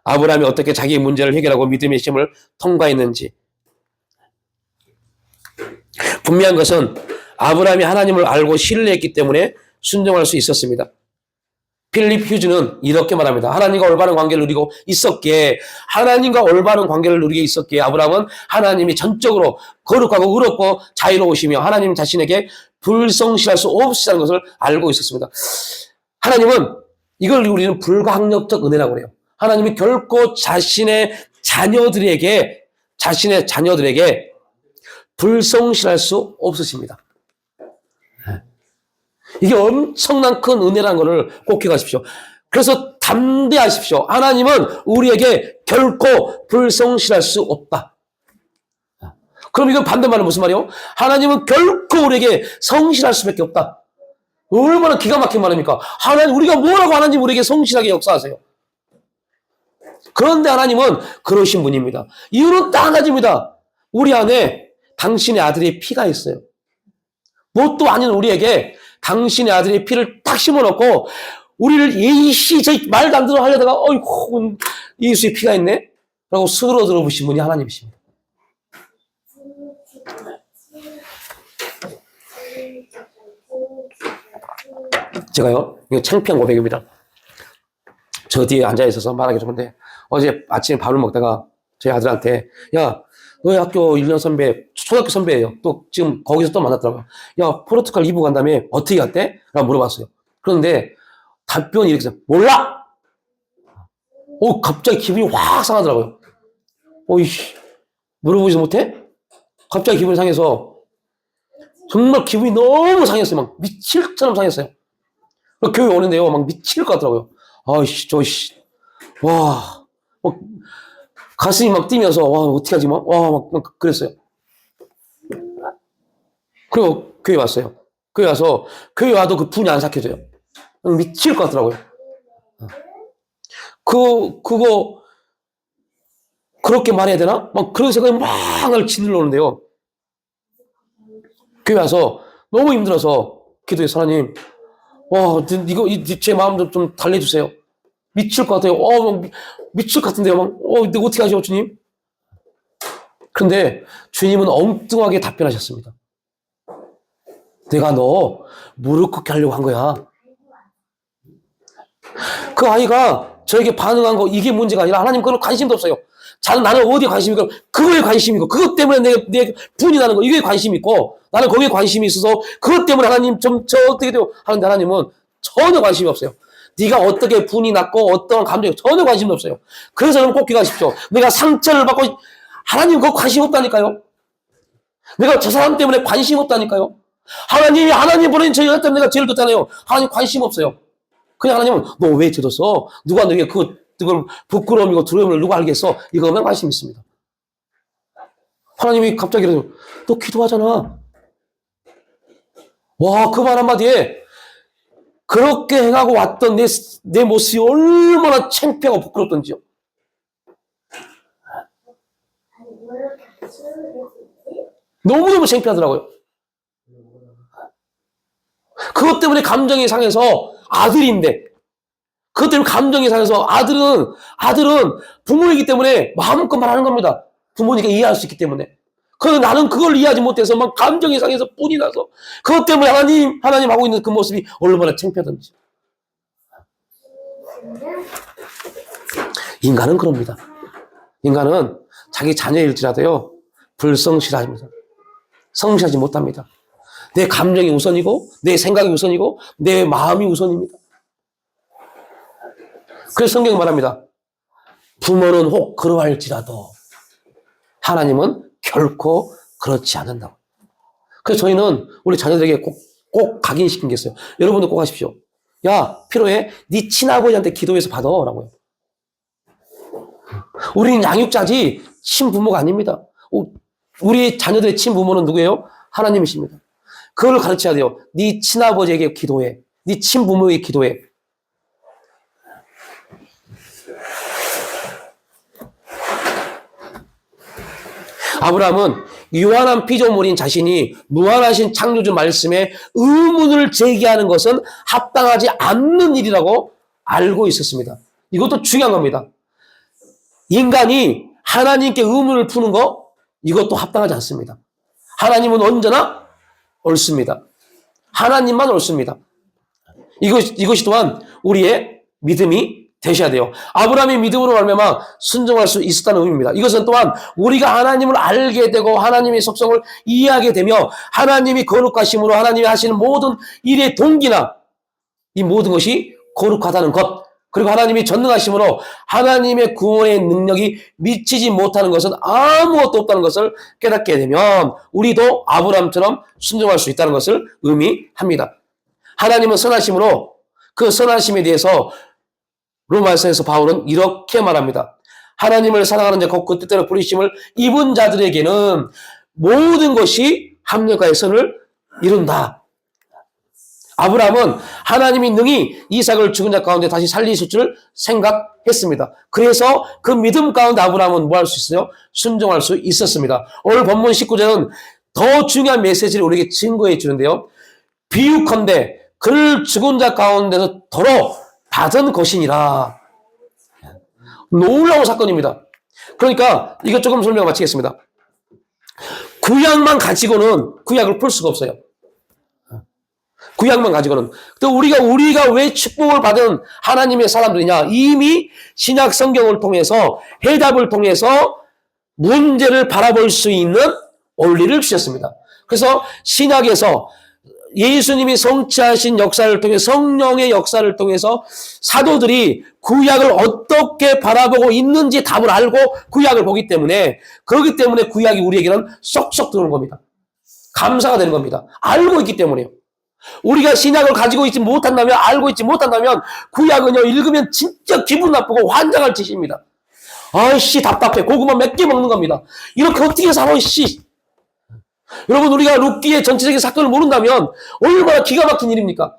아브라함이 어떻게 자기의 문제를 해결하고 믿음의 시험을 통과했는지. 분명한 것은 아브라함이 하나님을 알고 신뢰했기 때문에 순종할 수 있었습니다. 필립 휴즈는 이렇게 말합니다. 하나님과 올바른 관계를 누리고 있었기에, 하나님과 올바른 관계를 누리게 있었기에 아브라함은 하나님이 전적으로 거룩하고 의롭고 자유로우시며 하나님 자신에게 불성실할 수 없으시다는 것을 알고 있었습니다. 하나님은 이걸 우리는 불가항력적 은혜라고 해요. 하나님이 결코 자신의 자녀들에게 불성실할 수 없으십니다. 이게 엄청난 큰 은혜라는 것을 꼭 기억하십시오. 그래서 담대하십시오. 하나님은 우리에게 결코 불성실할 수 없다. 그럼 이건 반대말은 무슨 말이에요? 하나님은 결코 우리에게 성실할 수밖에 없다. 얼마나 기가 막힌 말입니까? 우리가 뭐라고 하나님 우리에게 성실하게 역사하세요. 그런데 하나님은 그러신 분입니다. 이유는 딱 한 가지입니다. 우리 안에 당신의 아들의 피가 있어요. 뭣도 아닌 우리에게 당신의 아들의 피를 딱 심어놓고 우리를 저희 말도 안 들어 하려다가 어이구 예수의 피가 있네? 라고 스스로 들어보신 분이 하나님이십니다. 제가요, 이거 창피한 고백입니다. 저 뒤에 앉아있어서 말하기 좋은데 어제 아침에 밥을 먹다가 저희 아들한테 야, 너희 학교 1년 선배, 초등학교 선배예요. 또 지금 거기서 또 만났더라고요. 야, 포르투갈 2부 간 다음에 어떻게 갔대? 라고 물어봤어요. 그런데 답변이 이렇게 해서 몰라! 갑자기 기분이 확 상하더라고요. 물어보지 못해? 갑자기 기분이 상해서 정말 기분이 너무 상했어요. 막 미칠처럼 상했어요. 교회 오는데요. 막 미칠 것 같더라고요. 가슴이 막 뛰면서, 어떻게 하지, 막 그랬어요. 그리고 교회 왔어요. 교회 와서, 교회 와도 그 분이 안 삭혀져요. 미칠 것 같더라고요. 그거, 그렇게 말해야 되나? 막 그런 생각이 막 날 짓눌러 오는데요. 교회 와서 너무 힘들어서 기도해서 하나님, 제 마음 좀 달래주세요. 미칠 것 같아요. 미칠 것 같은데요. 내가 어떻게 하죠, 주님? 그런데 주님은 엉뚱하게 답변하셨습니다. 내가 너 무릎 꿇게 하려고 한 거야. 그 아이가 저에게 반응한 거, 이게 문제가 아니라 하나님 그건 관심도 없어요. 나는 어디에 관심이 있고, 그거에 관심이 있고, 그것 때문에 내 분이 나는 거, 이게 관심이 있고, 나는 거기에 관심이 있어서, 그것 때문에 하나님 저 어떻게 돼요? 하는데 하나님은 전혀 관심이 없어요. 네가 어떻게 분이 났고 어떤 감정이 전혀 관심도 없어요. 그래서 여러분 꼭 기억하십시오. 내가 상처를 받고 하나님 그거 관심 없다니까요. 내가 저 사람 때문에 관심 없다니까요. 하나님 보낸 저 여자 때문에 내가 죄를 졌잖아요. 하나님 관심 없어요. 그냥 하나님은 너 왜 죄졌어? 누가 너에게 그걸 부끄러움이고 두려움을 누가 알겠어? 이거만 관심 있습니다. 하나님이 갑자기 그래요. 너 기도하잖아. 와, 그 말 한마디에 그렇게 행하고 왔던 내 모습이 얼마나 창피하고 부끄럽던지요. 아니, 왜 이렇게 치우겠지? 너무너무 창피하더라고요. 그것 때문에 감정이 상해서 아들인데, 그것 때문에 감정이 상해서 아들은 부모이기 때문에 마음껏 말하는 겁니다. 부모니까 이해할 수 있기 때문에. 그런데 나는 그걸 이해하지 못해서 막 감정이 상해서 뿔이 나서 그것 때문에 하나님 하고 있는 그 모습이 얼마나 창피하던지. 인간은 그럽니다. 인간은 자기 자녀일지라도요, 불성실합니다. 성실하지 못합니다. 내 감정이 우선이고, 내 생각이 우선이고, 내 마음이 우선입니다. 그래서 성경이 말합니다. 부모는 혹 그러할지라도 하나님은 결코 그렇지 않는다고. 그래서 저희는 우리 자녀들에게 꼭 각인시킨 게 있어요. 여러분도 꼭 하십시오. 야, 필요해? 네 친아버지한테 기도해서 받아 라고요. 우리는 양육자지 친부모가 아닙니다. 우리 자녀들의 친부모는 누구예요? 하나님이십니다. 그걸 가르쳐야 돼요. 네 친아버지에게 기도해. 네 친부모에게 기도해. 아브라함은 유한한 피조물인 자신이 무한하신 창조주 말씀에 의문을 제기하는 것은 합당하지 않는 일이라고 알고 있었습니다. 이것도 중요한 겁니다. 인간이 하나님께 의문을 푸는 거, 이것도 합당하지 않습니다. 하나님은 언제나 옳습니다. 하나님만 옳습니다. 이것이 또한 우리의 믿음이 되셔야 돼요. 아브라함이 믿음으로 말미암아 순종할 수 있었다는 의미입니다. 이것은 또한 우리가 하나님을 알게 되고 하나님의 속성을 이해하게 되며 하나님이 거룩하심으로 하나님이 하시는 모든 일의 동기나 이 모든 것이 거룩하다는 것, 그리고 하나님이 전능하심으로 하나님의 구원의 능력이 미치지 못하는 것은 아무것도 없다는 것을 깨닫게 되면 우리도 아브라함처럼 순종할 수 있다는 것을 의미합니다. 하나님은 선하심으로 그 선하심에 대해서 로마서에서 바울은 이렇게 말합니다. 하나님을 사랑하는 자 곧 그 뜻대로 부르심을 입은 자들에게는 모든 것이 합력하여 선을 이룬다. 아브라함은 하나님이 능히 이삭을 죽은 자 가운데 다시 살리실 줄 생각했습니다. 그래서 그 믿음 가운데 아브라함은 뭐 할 수 있어요? 순종할 수 있었습니다. 오늘 본문 19절은 더 중요한 메시지를 우리에게 증거해 주는데요. 비유컨대 그를 죽은 자 가운데서 더러 받은 것이니라. 놀라운 사건입니다. 그러니까 이것 조금 설명 마치겠습니다. 구약만 가지고는 구약을 풀 수가 없어요. 구약만 가지고는. 또 우리가 왜 축복을 받은 하나님의 사람들이냐? 이미 신약 성경을 통해서 해답을 통해서 문제를 바라볼 수 있는 원리를 주셨습니다. 그래서 신약에서 예수님이 성취하신 역사를 통해 성령의 역사를 통해서 사도들이 구약을 어떻게 바라보고 있는지 답을 알고 구약을 보기 때문에 그렇기 때문에 구약이 우리에게는 쏙쏙 들어오는 겁니다. 감사가 되는 겁니다. 알고 있기 때문에요. 우리가 신약을 가지고 있지 못한다면 알고 있지 못한다면 구약은요 읽으면 진짜 기분 나쁘고 환장할 짓입니다. 아이씨 답답해. 고구마 몇 개 먹는 겁니다. 이렇게 어떻게 살아 씨. 여러분 우리가 룻기의 전체적인 사건을 모른다면 얼마나 기가 막힌 일입니까?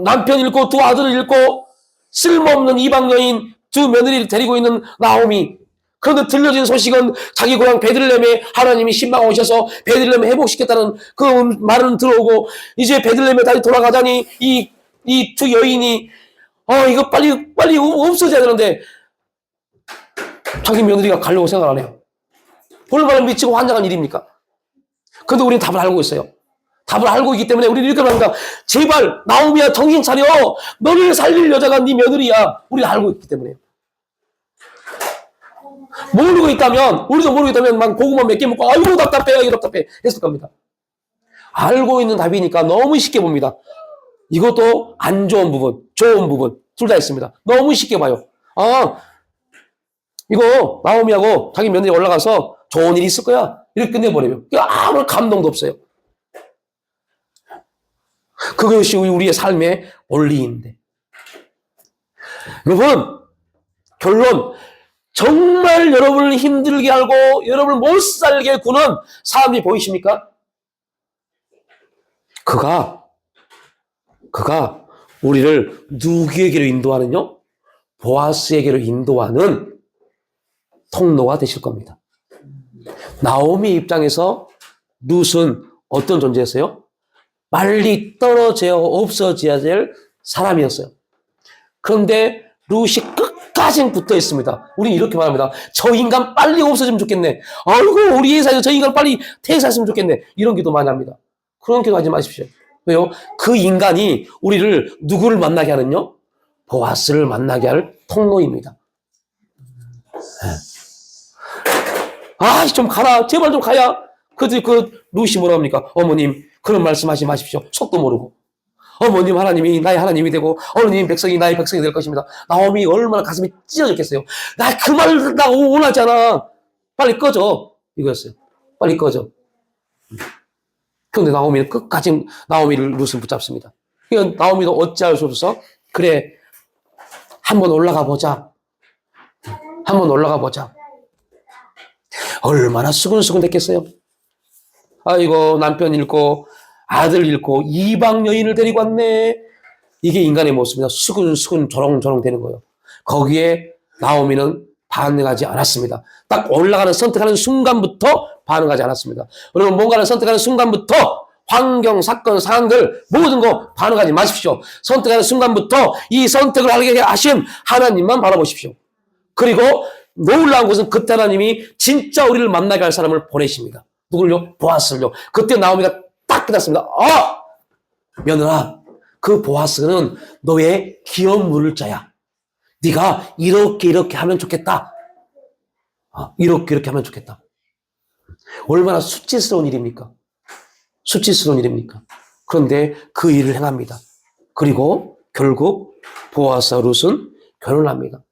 남편 잃고 두 아들을 잃고 쓸모없는 이방 여인 두 며느리를 데리고 있는 나오미. 그런데 들려진 소식은 자기 고향 베들레헴에 하나님이 신방 오셔서 베들레헴을 회복시켰다는 그 말은 들어오고 이제 베들레헴에 다시 돌아가자니 이 두 여인이 이거 빨리 없어져야 되는데 자기 며느리가 가려고 생각 안 해요. 얼마나 미치고 환장한 일입니까? 그런데 우리는 답을 알고 있어요. 답을 알고 있기 때문에 우리는 이렇게 말합니다. 제발 나오미야 정신 차려. 너를 살릴 여자가 네 며느리야. 우리가 알고 있기 때문에. 모르고 있다면 우리도 모르고 있다면 막 고구마 몇 개 먹고 아이고 답답해 했을 겁니다. 알고 있는 답이니까 너무 쉽게 봅니다. 이것도 안 좋은 부분, 좋은 부분 둘 다 있습니다. 너무 쉽게 봐요. 아, 이거 나오미하고 자기 며느리 올라가서 좋은 일이 있을 거야. 이렇게 끝내버려요. 아무런 감동도 없어요. 그것이 우리의 삶의 원리인데. 여러분, 결론. 정말 여러분을 힘들게 하고 여러분을 못 살게 구는 사람이 보이십니까? 그가 우리를 누구에게로 인도하느냐? 보아스에게로 인도하는 통로가 되실 겁니다. 나오미 입장에서 룻은 어떤 존재였어요? 빨리 떨어져 없어져야 될 사람이었어요. 그런데 룻이 끝까지 붙어 있습니다. 우리는 이렇게 말합니다. 저 인간 빨리 없어지면 좋겠네. 아이고, 우리 회사에서 저 인간 빨리 퇴사했으면 좋겠네. 이런 기도 많이 합니다. 그런 기도 하지 마십시오. 왜요? 그 인간이 우리를 누구를 만나게 하는요? 보아스를 만나게 할 통로입니다. 아, 좀 가라. 제발 좀 가야. 그 룻이 뭐라 합니까? 어머님, 그런 말씀하지 마십시오. 속도 모르고. 어머님 하나님이 나의 하나님이 되고 어머님 백성이 나의 백성이 될 것입니다. 나오미 얼마나 가슴이 찢어졌겠어요. 나 그 말 나 원하지 않아. 빨리 꺼져. 이거였어요. 빨리 꺼져. 그런데 나오미는 끝까지 나오미를 룻은 붙잡습니다. 그러니까 나오미도 어찌할 수 없어서 그래 한번 올라가 보자. 한번 올라가 보자. 얼마나 수근수근 됐겠어요. 아이고 남편 잃고 아들 잃고 이방 여인을 데리고 왔네. 이게 인간의 모습입니다. 수근수근 조롱조롱 되는 거예요. 거기에 나오미는 반응하지 않았습니다. 딱 올라가는 선택하는 순간부터 반응하지 않았습니다. 여러분 뭔가를 선택하는 순간부터 환경, 사건, 상황들 모든 거 반응하지 마십시오. 선택하는 순간부터 이 선택을 하게 하신 하나님만 바라보십시오. 그리고 놀라운 것은 그때 하나님이 진짜 우리를 만나게 할 사람을 보내십니다. 누굴요? 보아스를요. 그때 나오미가 딱 깨닫습니다. 며느라, 그 보아스는 너의 기업 물을 자야. 네가 이렇게 하면 좋겠다. 이렇게 하면 좋겠다. 얼마나 수치스러운 일입니까? 수치스러운 일입니까? 그런데 그 일을 행합니다. 그리고 결국 보아스와 룻은 결혼합니다.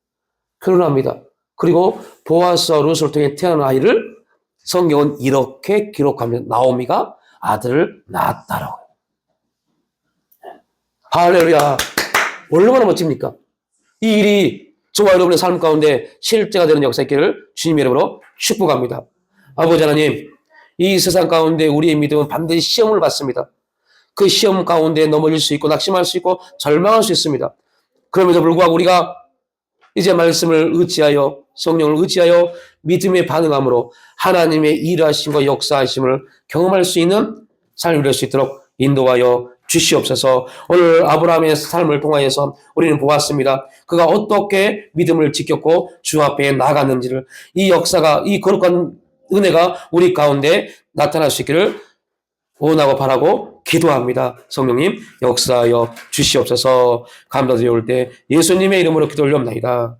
그리고 보아스와 룻을 통해 태어난 아이를 성경은 이렇게 기록합니다. 나오미가 아들을 낳았다라고. 할렐루야. 얼마나 멋집니까? 이 일이 저와 여러분의 삶 가운데 실제가 되는 역사 있기를 주님의 이름으로 축복합니다. 아버지 하나님, 이 세상 가운데 우리의 믿음은 반드시 시험을 받습니다. 그 시험 가운데 넘어질 수 있고 낙심할 수 있고 절망할 수 있습니다. 그럼에도 불구하고 우리가 이제 말씀을 의지하여 성령을 의지하여 믿음에 반응함으로 하나님의 일하심과 역사하심을 경험할 수 있는 삶을 될 수 있도록 인도하여 주시옵소서. 오늘 아브라함의 삶을 통하여서 우리는 보았습니다. 그가 어떻게 믿음을 지켰고 주 앞에 나갔는지를, 이 역사가, 이 거룩한 은혜가 우리 가운데 나타날 수 있기를 원하고 바라고 기도합니다. 성령님 역사하여 주시옵소서. 감사드리올 때 예수님의 이름으로 기도 올려옵나이다.